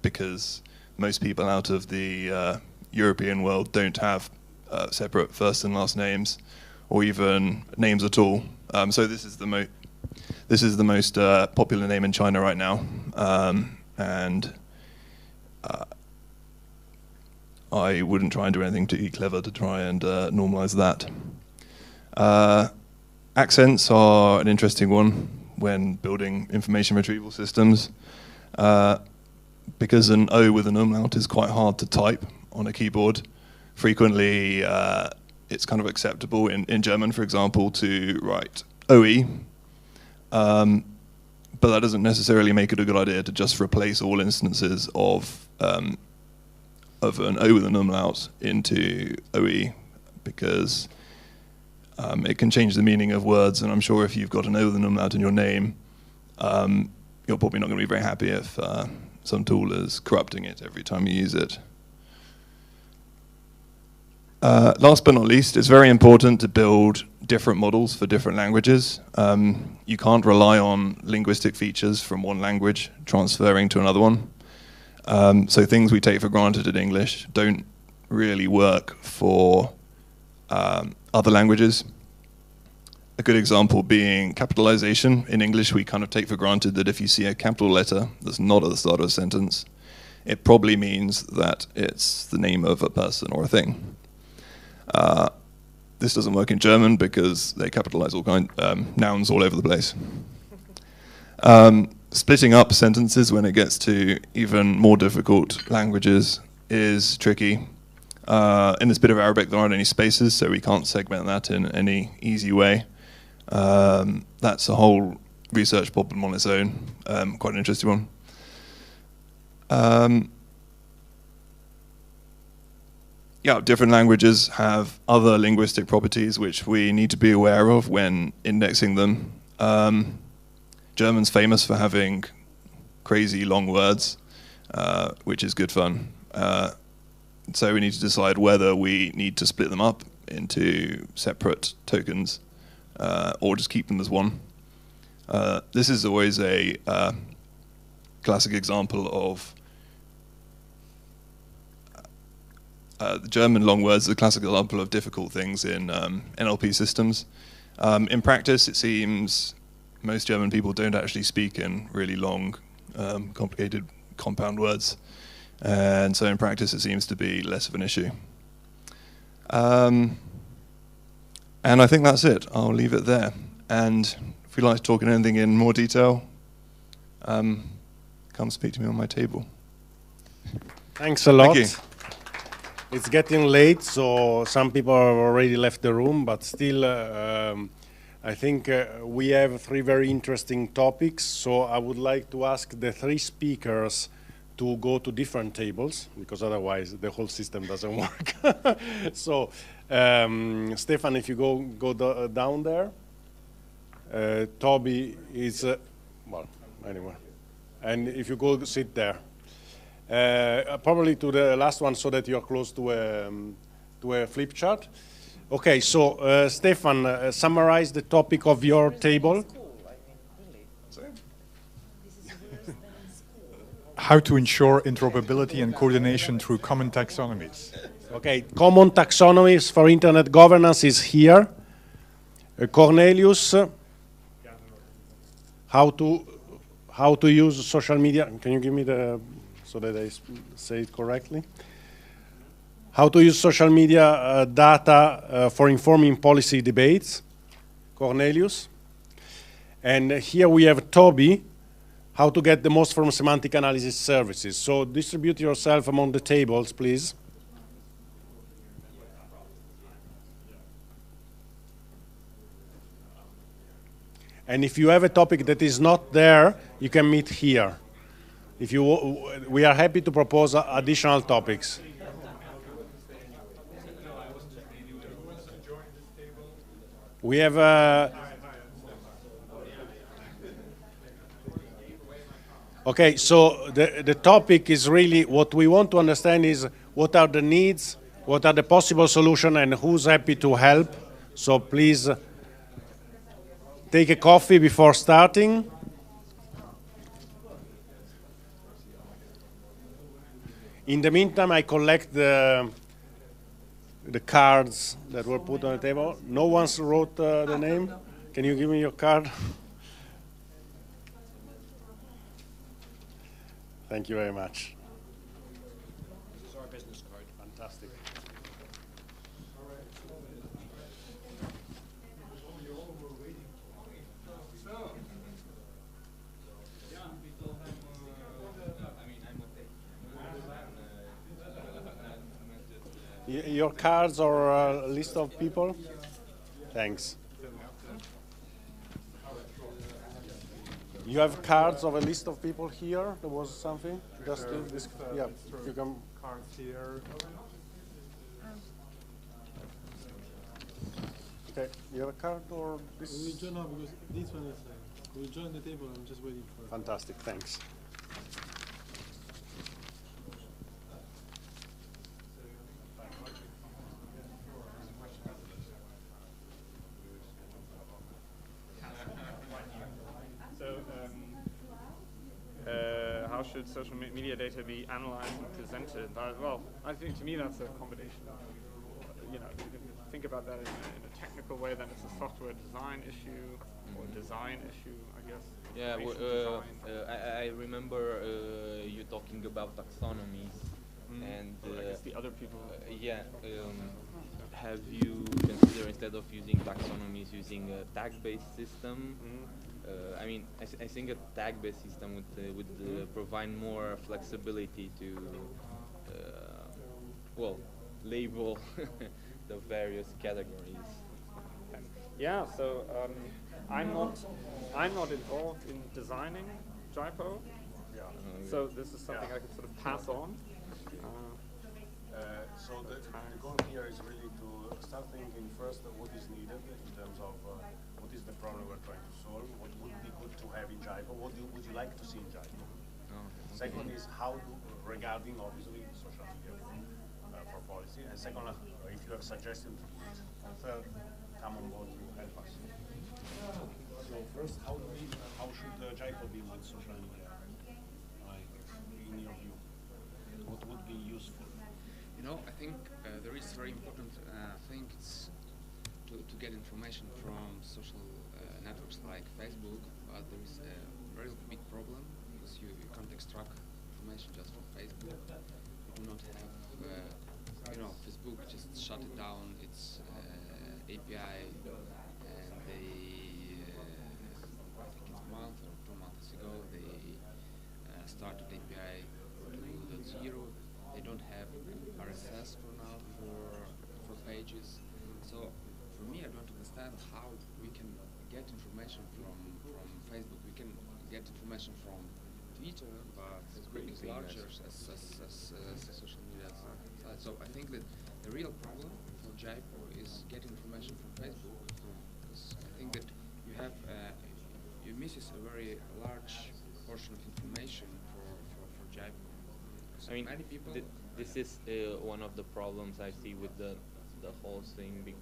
because most people out of the European world don't have separate first and last names, or even names at all. So this is the most popular name in China right now, and I wouldn't try and do anything too clever to try and normalize that. Accents are an interesting one when building information retrieval systems, because an O with an umlaut is quite hard to type on a keyboard. Frequently, it's kind of acceptable in German, for example, to write OE, but that doesn't necessarily make it a good idea to just replace all instances of an O with an umlaut into OE, because it can change the meaning of words, and I'm sure if you've got an O with an umlaut in your name, you're probably not going to be very happy if some tool is corrupting it every time you use it. Last but not least, it's very important to build different models for different languages. You can't rely on linguistic features from one language transferring to another one. So things we take for granted in English don't really work for other languages. A good example being capitalization. In English, we kind of take for granted that if you see a capital letter that's not at the start of a sentence, it probably means that it's the name of a person or a thing. This doesn't work in German because they capitalize all nouns all over the place. Splitting up sentences when it gets to even more difficult languages is tricky. In this bit of Arabic, there aren't any spaces, so we can't segment that in any easy way. That's a whole research problem on its own, quite an interesting one. Yeah, different languages have other linguistic properties which we need to be aware of when indexing them. German's famous for having crazy long words, which is good fun. So we need to decide whether we need to split them up into separate tokens or just keep them as one. This is always a classic example of the German long words is a classic example of difficult things in NLP systems. In practice, it seems most German people don't actually speak in really long, complicated compound words. And so in practice, it seems to be less of an issue. And I think that's it. I'll leave it there. And if you'd like to talk in anything in more detail, come speak to me on my table. Thanks a lot. Thank you. It's getting late, so some people have already left the room, but still, I think we have three very interesting topics, so I would like to ask the three speakers to go to different tables, because otherwise the whole system doesn't work. So, Stefan, if you go down there. Toby is, well, anyway. And if you go sit there. Probably to the last one so that you are close to a flip chart. Okay, so Stefan, summarize the topic of your table. How to ensure interoperability and coordination through common taxonomies. Okay, common taxonomies for internet governance is here. Cornelius, how to use social media. Can you give me the, so that I say it correctly? How to use social media data for informing policy debates. Cornelius. And here we have Toby, how to get the most from semantic analysis services. So distribute yourself among the tables, please. And if you have a topic that is not there, you can meet here. If you, we are happy to propose additional topics. We have Okay, so the topic is really what we want to understand is what are the needs, what are the possible solutions, and who's happy to help. So please take a coffee before starting. In the meantime, I collect the cards that were put on the table. No one's wrote the name. Can you give me your card? Thank you very much. This is our business card. Fantastic. Your cards or a list of people? Thanks. You have cards of a list of people here? There was something? Just this, yeah, you can. Cards here. Okay, you have a card or this? We join now because this one is. We join the table. I'm just waiting for. Fantastic, thanks. How should social media data be analyzed and presented? Well, I think to me that's a combination of, you know, you can think about that in a technical way, then it's a software design issue or design issue, I guess. Yeah, I remember you talking about taxonomies, and I guess the other people. Have you considered instead of using taxonomies, using a tag-based system? I mean, I think a tag-based system would provide more flexibility to, well, label the various categories. Yeah, so I'm not involved in designing GIPO. Yeah. So this is something I could sort of pass on. So the goal here is really to start thinking first of what is needed in terms of what is the problem we're trying to solve, what would be good to have in GIPO, what would you like to see in GIPO. Second is how regarding obviously social media for policy, and second, if you have suggestions, and third, come on board to help us. So first, how should GIPO be with social media, in your view? What would be useful? You know, I think there is very important thing to get information from social networks like Facebook, but there is a very big problem because you can't extract information just from Facebook. You do not have, you know, Facebook just shut it down its API, and they, I think it's a month or 2 months ago, they started API 2.0. They don't have RSS for now for pages. So for me, I don't understand how we can get information from Facebook. We can get information from Twitter, but Facebook is larger as social media site. So I think that the real problem for GIPO is getting information from Facebook, because I think that you misses a very large portion of information for GIPO. So I mean, many people. This is one of the problems I see with the whole thing,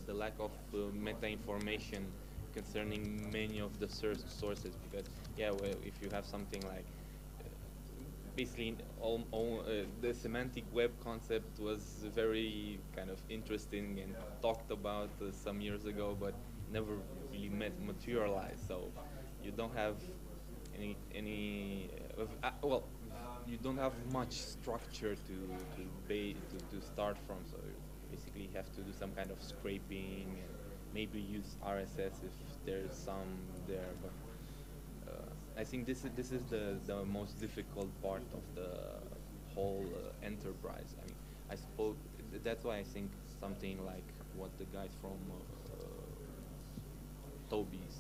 the lack of meta information concerning many of the sources. Because if you have something like basically the semantic web concept was very kind of interesting and talked about some years ago, but never really materialized. So you don't have any well. You don't have much structure to start from, so you basically have to do some kind of scraping and maybe use RSS if there's some there. But I think this is the most difficult part of the whole enterprise. I mean, I suppose that's why I think something like what the guys from Toby's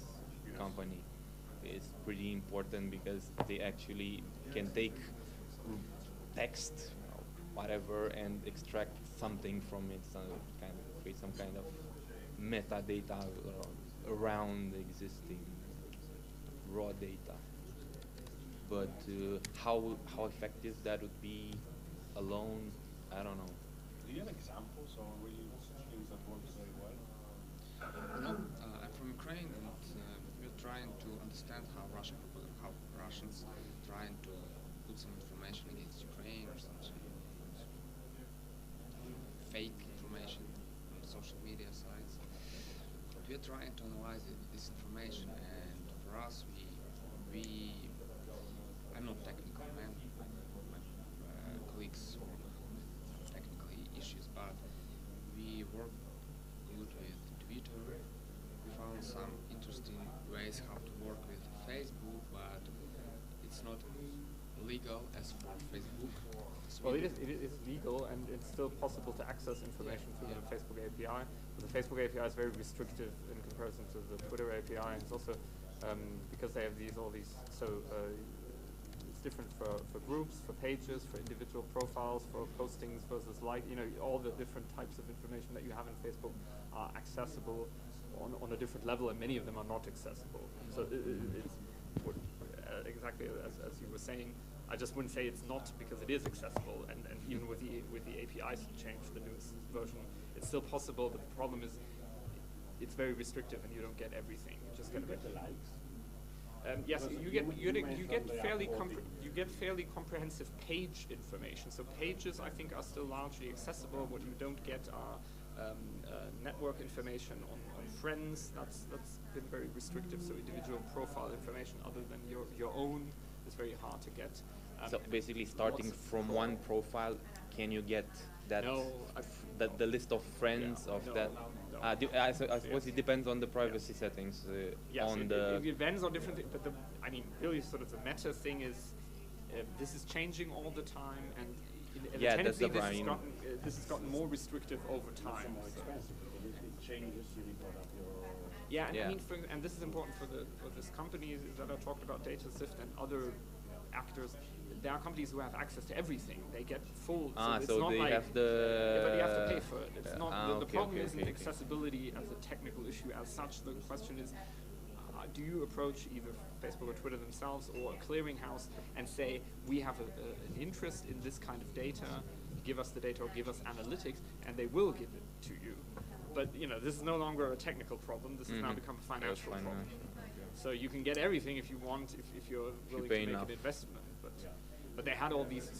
company is pretty important, because they actually can take text, whatever, and extract something from it, so kind of create some kind of metadata around the existing raw data. but how effective that would be alone, I don't know. Do you have examples or really things that work very well? No, I'm from Ukraine, and we're trying to understand how Russians trying to put some information against Ukraine or some fake information on social media sites. But we're trying to analyze this information, and for us, I'm not technical man. My colleagues work with technical issues, but we work good with Twitter. We found some interesting ways how to work with Facebook, but it's not legal as for Facebook. Well, it is legal, and it's still possible to access information through the Facebook API. But the Facebook API is very restrictive in comparison to the Twitter API, and it's also because they have all these. So it's different for groups, for pages, for individual profiles, for postings versus all the different types of information that you have in Facebook are accessible on a different level, and many of them are not accessible. So it's exactly as you were saying. I just wouldn't say it's not, because it is accessible, and even with the APIs change, the newest version, it's still possible. But the problem is, it's very restrictive, and you don't get everything. You just get the likes. Yes, you get fairly comprehensive page information. So pages, I think, are still largely accessible. What you don't get are network information on friends. That's been very restrictive. So individual profile information other than your own is very hard to get. So basically, starting from one profile, can you get that? No, the list of friends of that. I suppose it depends on the privacy settings. Yes, it depends on different things. But really, sort of the meta thing is this is changing all the time, and in a tendency, this has gotten more restrictive over time. It changes. You need to adapt your. Yeah, and and this is important for this company that I talked about, DataSift and other actors. There are companies who have access to everything. They get full. So it's not they like, have the. but you have to pay for it. It's not the problem isn't okay. accessibility as a technical issue as such. The question is, do you approach either Facebook or Twitter themselves or a clearinghouse and say, we have an interest in this kind of data, give us the data or give us analytics, and they will give it to you. But this is no longer a technical problem. This has now become a financial problem. So you can get everything if you want, if you're willing to make an investment. But they had all these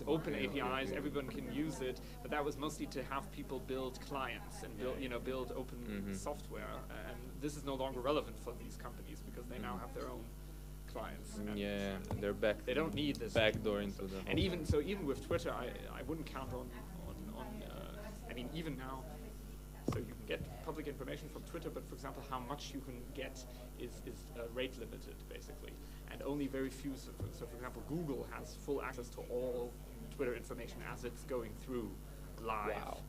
open APIs. Everyone can use it. But that was mostly to have people build clients and build open software. And this is no longer relevant for these companies because they now have their own clients. They're back. They don't need this backdoor into the. And even with Twitter, I wouldn't count on. Even now. So you can get public information from Twitter, but for example, how much you can get is rate limited, basically. And only very few, so for example, Google has full access to all Twitter information as it's going through live. Wow.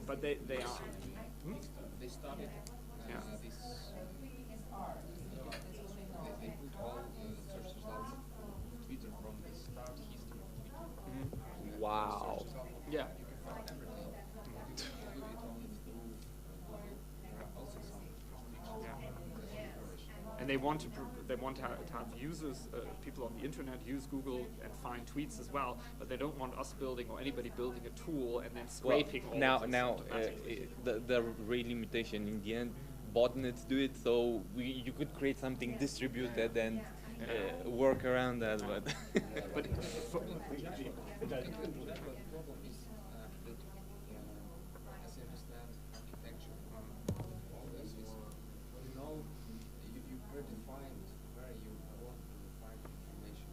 But they are. They started this. They put all the search results of Twitter from the start history of Twitter. Wow. Yeah. And they want to have users, people on the internet use Google and find tweets as well, but they don't want us building or anybody building a tool and then scraping all of this automatically. The rate limitation in the end, botnets do it, so you could create something distributed and work around that, but. The problem is that, as I understand architecture from all this is, you predefine where you want to find information.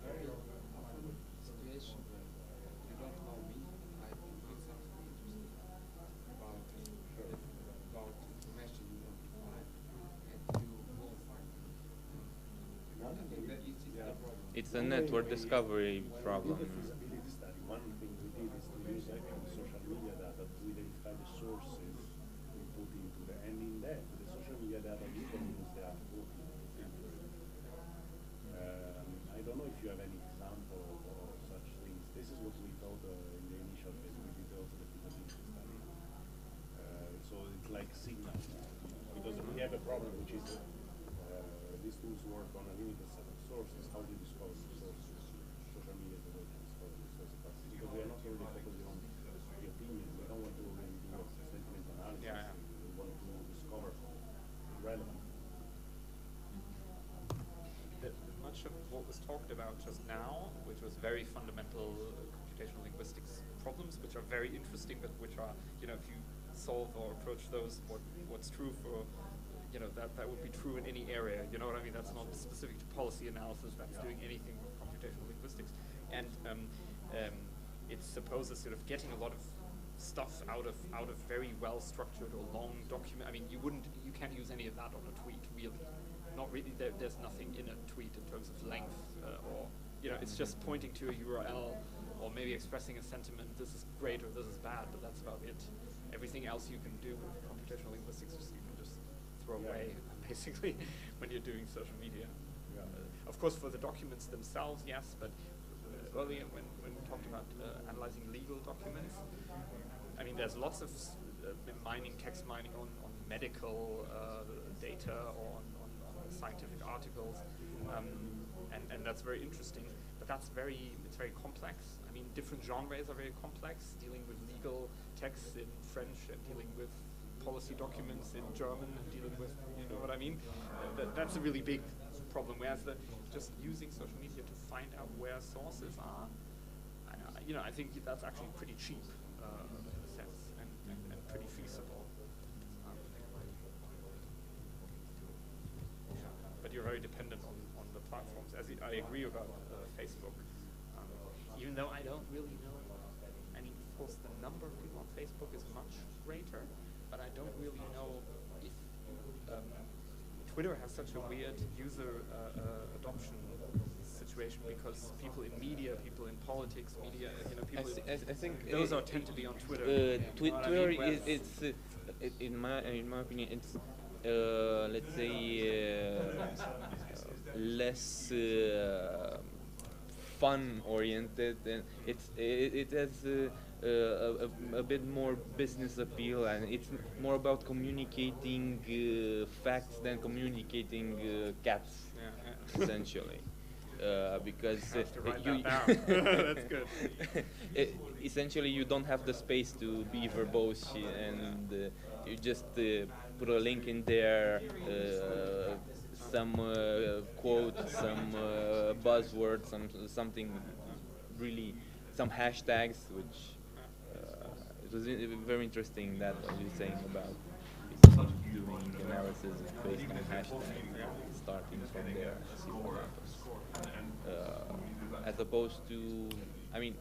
Very often situation where you don't know me, I put something interesting about information you want to find, and you will find it. I think that it's the problem. It's a network discovery problem. Feasibility study. One thing we did is to use social media data to identify the sources we put into the, and in that, the social media data you can use the output to filter it. I don't know if you have any example of such things. This is what we thought in the initial phase. We did also the feasibility study. So it's like signal, because we have a problem which is these tools work on a limited set of sources. sources, how do you discover the sources? Social media is the way to discover the sources. Because we are not really focusing on the opinion. We don't want to really do a sentiment analysis. Yeah, yeah. We want to discover relevant. Much of what was talked about just now, which was very fundamental computational linguistics problems, which are very interesting, but which are, you know, if you solve or approach those, what's true for, you know, that would be true in any area. You know what I mean? That's not specific to policy analysis. That's doing anything with computational linguistics, and it supposes sort of getting a lot of stuff out of very well structured or long document. I mean, you can't use any of that on a tweet, really. Not really. There's nothing in a tweet in terms of length, or, you know, it's just pointing to a URL or maybe expressing a sentiment. This is great or this is bad, but that's about it. Everything else you can do with computational linguistics, you can just throw away, basically, when you're doing social media. Of course, for the documents themselves, yes, but earlier when we talked about analyzing legal documents, I mean, there's lots of mining, text mining on medical data or on scientific articles, and that's very interesting. But it's very complex. I mean, different genres are very complex. Dealing with legal texts in French and dealing with policy documents in German and dealing with, you know what I mean? That's a really big problem. Whereas just using social media to find out where sources are, I think that's actually pretty cheap in a sense and pretty feasible. But you're very dependent on the platforms. I agree about Facebook, even though I don't really know. I mean, of course, the number of people on Facebook is much greater, but I don't really know if Twitter has such a weird user adoption situation, because people in media, people in politics, media, you know, people. I think those tend to be on Twitter. Twitter it's in my opinion, it's let's say less fun oriented, and it has a bit more business appeal, and it's more about communicating facts than communicating cats, essentially. Because that's good. Essentially, you don't have the space to be verbose, and you just put a link in there, some quote, some buzzword, something really, some hashtags, which it was very interesting that what you're saying about doing analysis based on hashtags, starting from there, see what happens. As opposed to, I mean,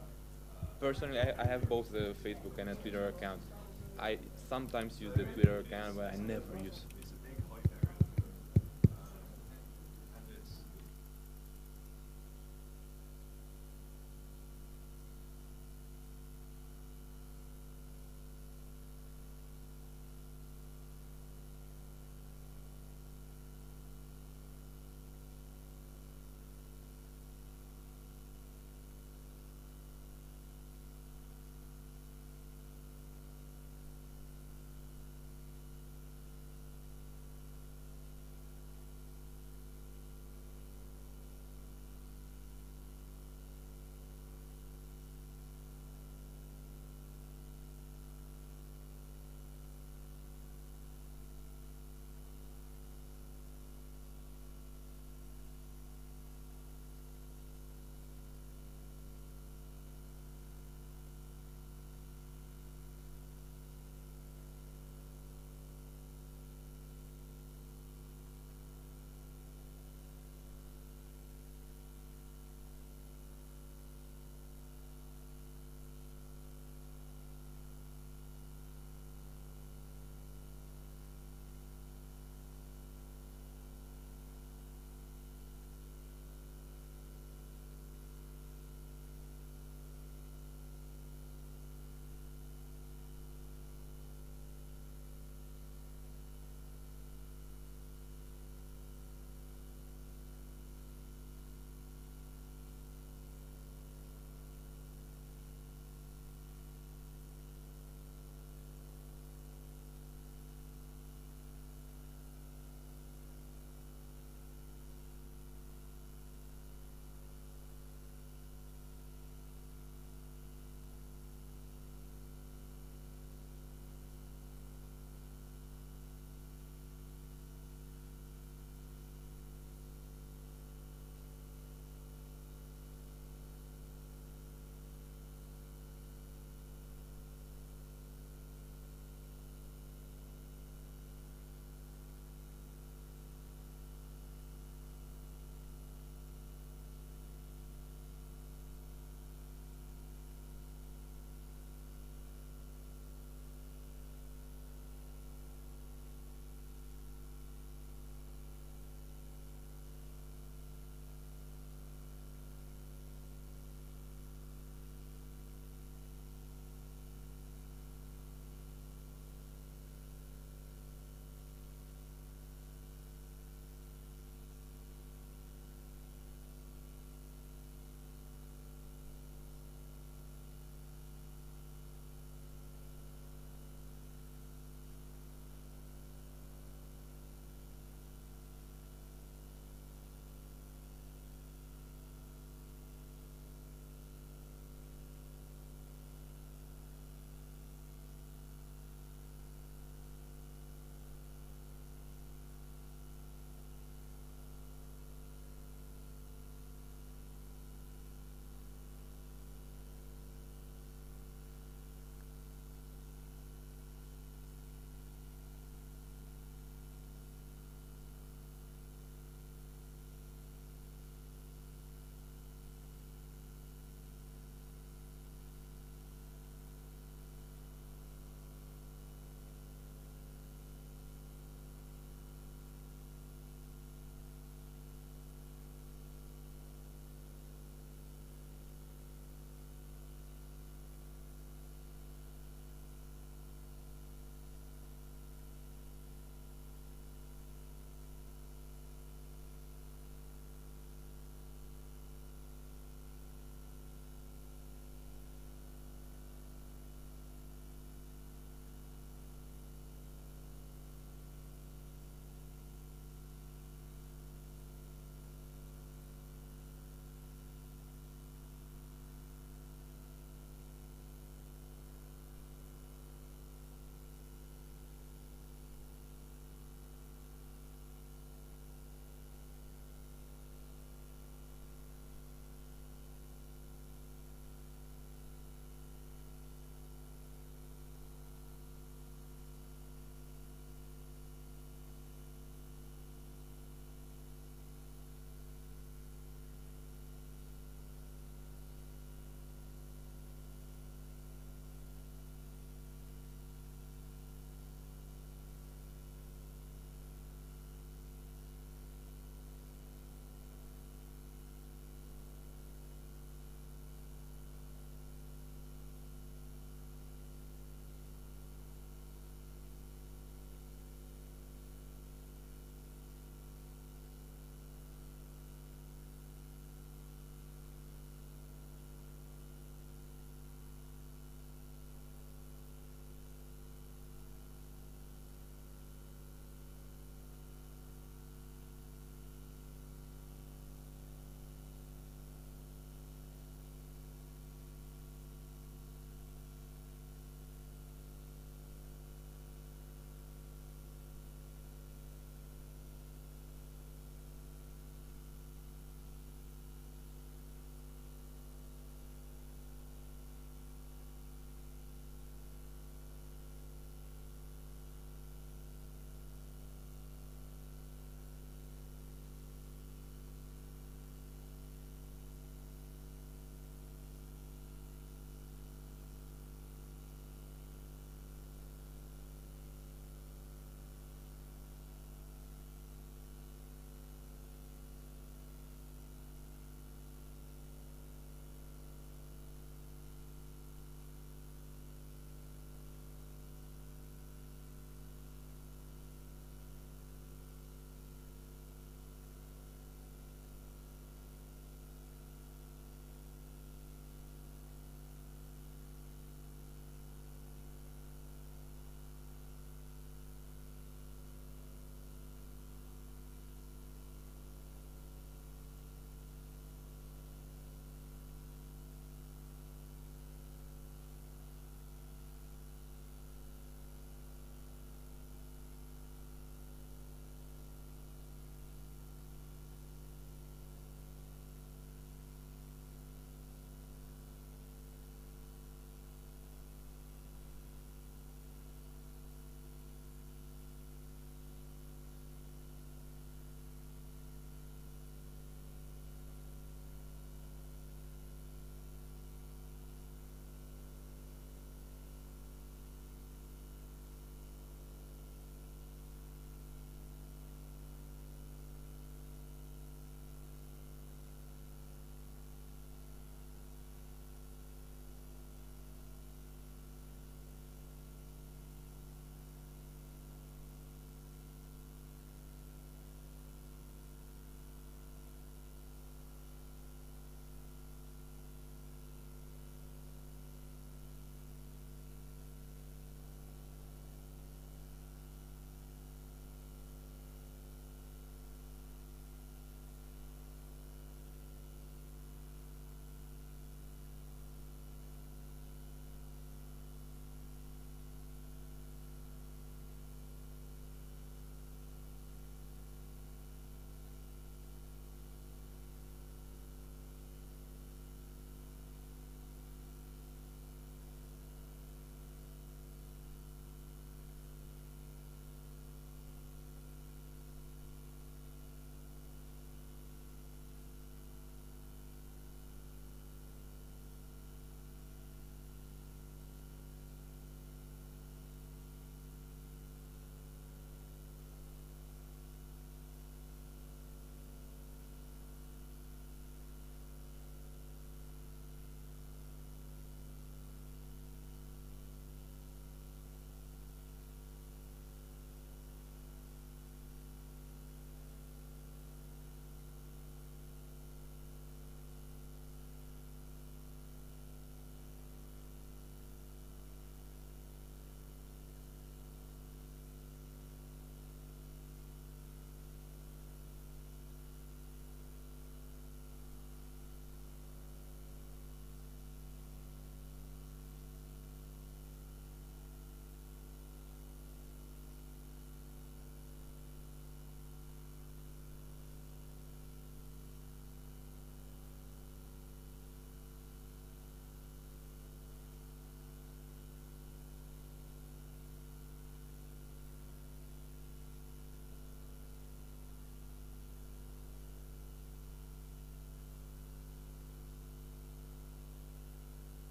personally, I have both a Facebook and a Twitter account. I sometimes use the Twitter account, but I never use it.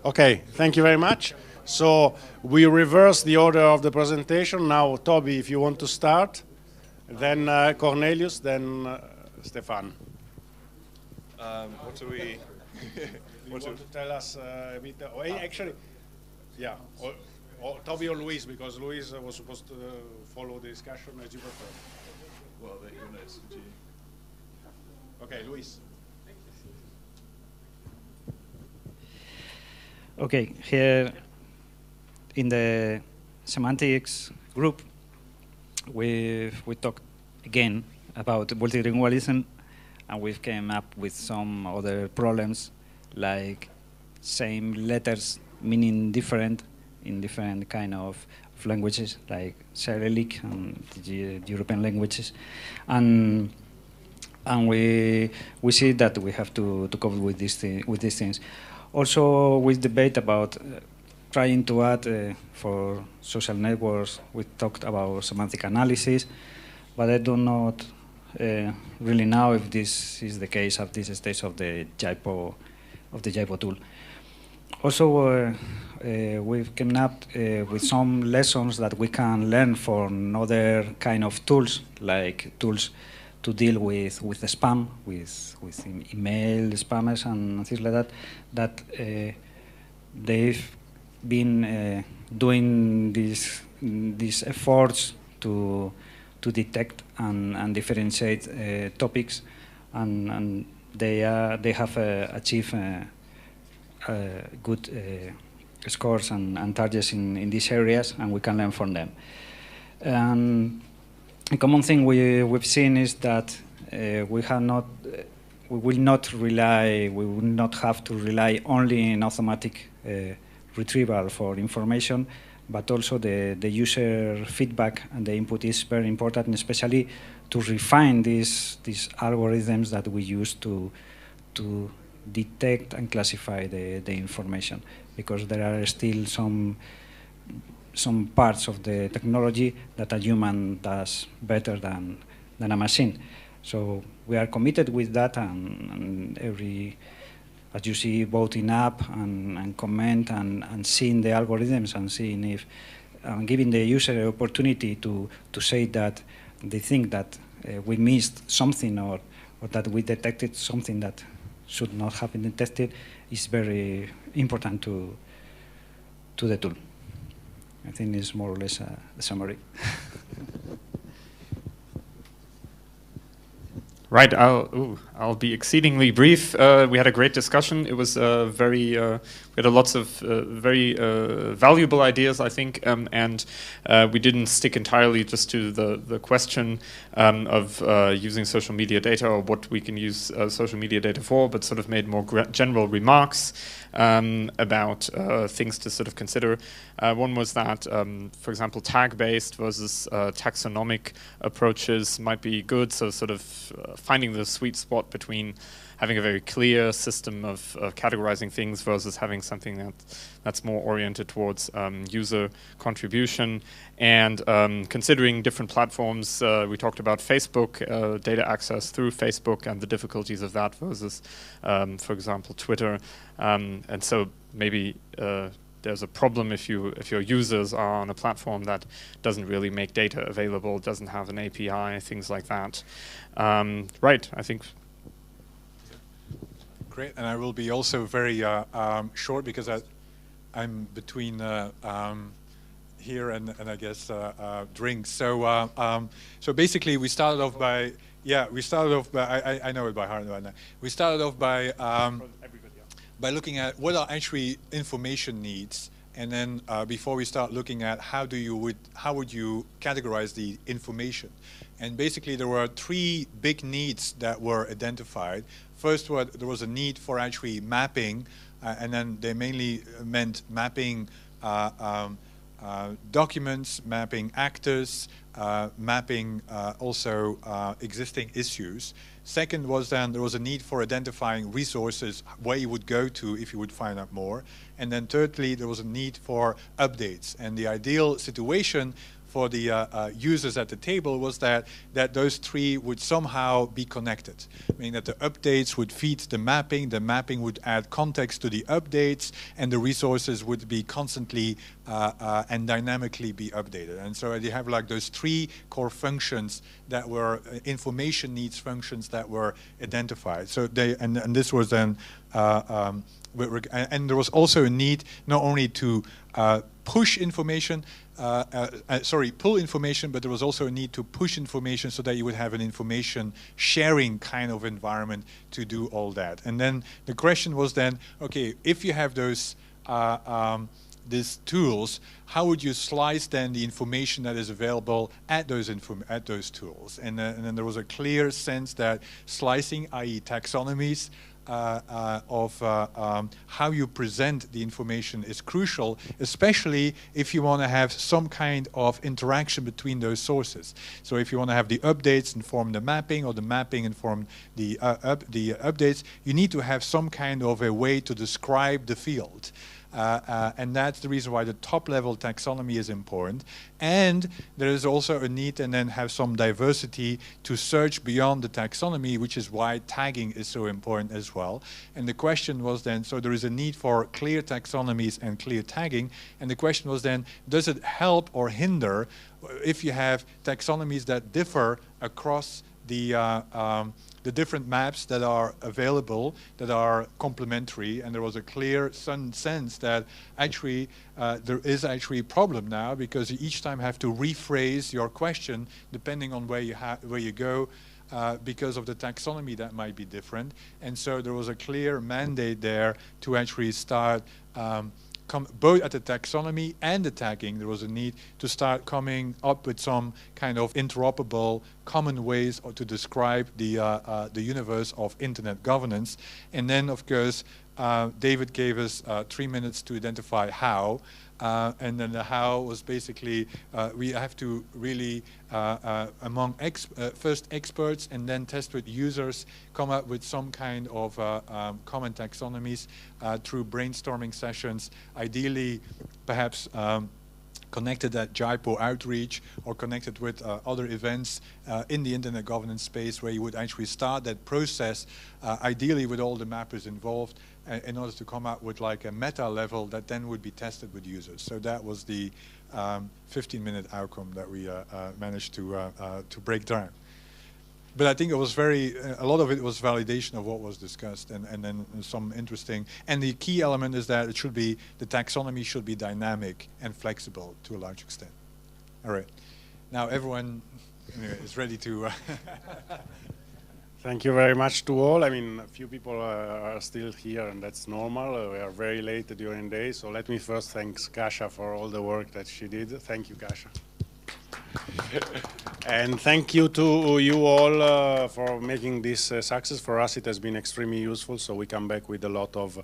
Okay, thank you very much. So we reverse the order of the presentation. Now, Toby, if you want to start, then Cornelius, then Stefan. What do we... You want to tell us a bit? Actually, yeah, or Toby or Luis, because Luis was supposed to follow the discussion as you prefer. Well, it's Okay, Luis. Okay, here in the semantics group, we talked again about multilingualism, and we came up with some other problems, like same letters meaning different in different kind of languages, like Cyrillic and the European languages, and we see that we have to cope with these things. Also, we debate about trying to add for social networks. We talked about semantic analysis, but I do not really know if this is the case at this stage of the GIPO tool. Also, we've come up with some lessons that we can learn from other kind of tools, like tools to deal with the spam, with email spammers and things like that, that they've been doing these efforts to detect and differentiate topics, and they have achieved good scores and targets in these areas, and we can learn from them. A common thing we've seen is that we will not have to rely only on automatic retrieval for information, but also the user feedback and the input is very important, especially to refine these algorithms that we use to detect and classify the information, because there are still some parts of the technology that a human does better than a machine. So we are committed with that, and as you see, both in app and comment and seeing the algorithms and seeing if giving the user the opportunity to say that they think that we missed something or that we detected something that should not have been detected is very important to the tool. I think it's more or less a summary. Right, I'll be exceedingly brief. We had a great discussion. It was we had lots of very valuable ideas, I think, and we didn't stick entirely just to the question of using social media data or what we can use social media data for, but sort of made more general remarks about things to sort of consider. One was that, for example, tag-based versus taxonomic approaches might be good, so sort of finding the sweet spot between having a very clear system of categorizing things versus having something that's more oriented towards user contribution, and considering different platforms. We talked about Facebook, data access through Facebook and the difficulties of that versus, for example, Twitter. And so maybe there's a problem if your users are on a platform that doesn't really make data available, doesn't have an API, things like that. Right, I think. Great, and I will be also very short because I'm between here and I guess drinks. So so basically we started off by I know it by heart right now. We started off by looking at what are actually information needs, and then before we start looking at how would you categorize the information. And basically there were three big needs that were identified. First, there was a need for actually mapping, and then they mainly meant mapping documents, mapping actors, mapping also existing issues. Second was then there was a need for identifying resources where you would go to if you would find out more. And then thirdly, there was a need for updates. And the ideal situation for the users at the table was that those three would somehow be connected, meaning that the updates would feed the mapping would add context to the updates, and the resources would be constantly and dynamically be updated. And so you have like those three core functions that were information needs functions that were identified. So they and this was then and there was also a need not only to push information, pull information, but there was also a need to push information so that you would have an information sharing kind of environment to do all that. And then the question was then, okay, if you have those these tools, how would you slice then the information that is available at those tools? And then there was a clear sense that slicing, i.e. taxonomies, of how you present the information is crucial, especially if you want to have some kind of interaction between those sources. So if you want to have the updates inform the mapping, or the mapping inform the updates, you need to have some kind of a way to describe the field. And that's the reason why the top-level taxonomy is important. And there is also a need and then have some diversity to search beyond the taxonomy, which is why tagging is so important as well. And the question was then, so there is a need for clear taxonomies and clear tagging. And the question was then, does it help or hinder if you have taxonomies that differ across the different maps that are available, that are complementary? And there was a clear sense that actually there is actually a problem now, because you each time have to rephrase your question depending on where you go, because of the taxonomy that might be different. And so there was a clear mandate there to actually start both at the taxonomy and the tagging. There was a need to start coming up with some kind of interoperable common ways to describe the universe of internet governance. And then, of course, David gave us 3 minutes to identify how. And then the how was basically we have to really, among first experts and then test with users, come up with some kind of common taxonomies through brainstorming sessions, ideally perhaps connected at GIPO outreach or connected with other events in the internet governance space, where you would actually start that process, ideally with all the mappers involved, in order to come up with like a meta level that then would be tested with users. So that was the 15-minute outcome that we managed to break down. But I think it was a lot of it was validation of what was discussed, and then some interesting. And the key element is that the taxonomy should be dynamic and flexible to a large extent. All right. Now everyone is ready to... Thank you very much to all. I mean, a few people are still here, and that's normal. We are very late during the day, so let me first thank Kasia for all the work that she did. Thank you, Kasia. And thank you to you all for making this a success. For us, it has been extremely useful, so we come back with a lot of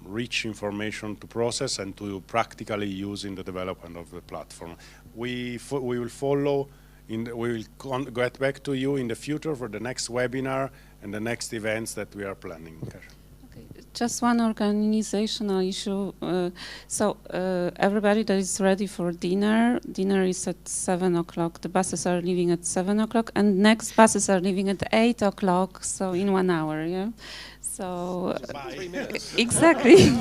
rich information to process and to practically use in the development of the platform. We will follow. We will get back to you in the future for the next webinar and the next events that we are planning. Okay, just one organizational issue. So everybody that is ready for dinner. Dinner is at 7 o'clock. The buses are leaving at 7 o'clock, and next buses are leaving at 8 o'clock. So in 1 hour, yeah. So 3 minutes. Exactly.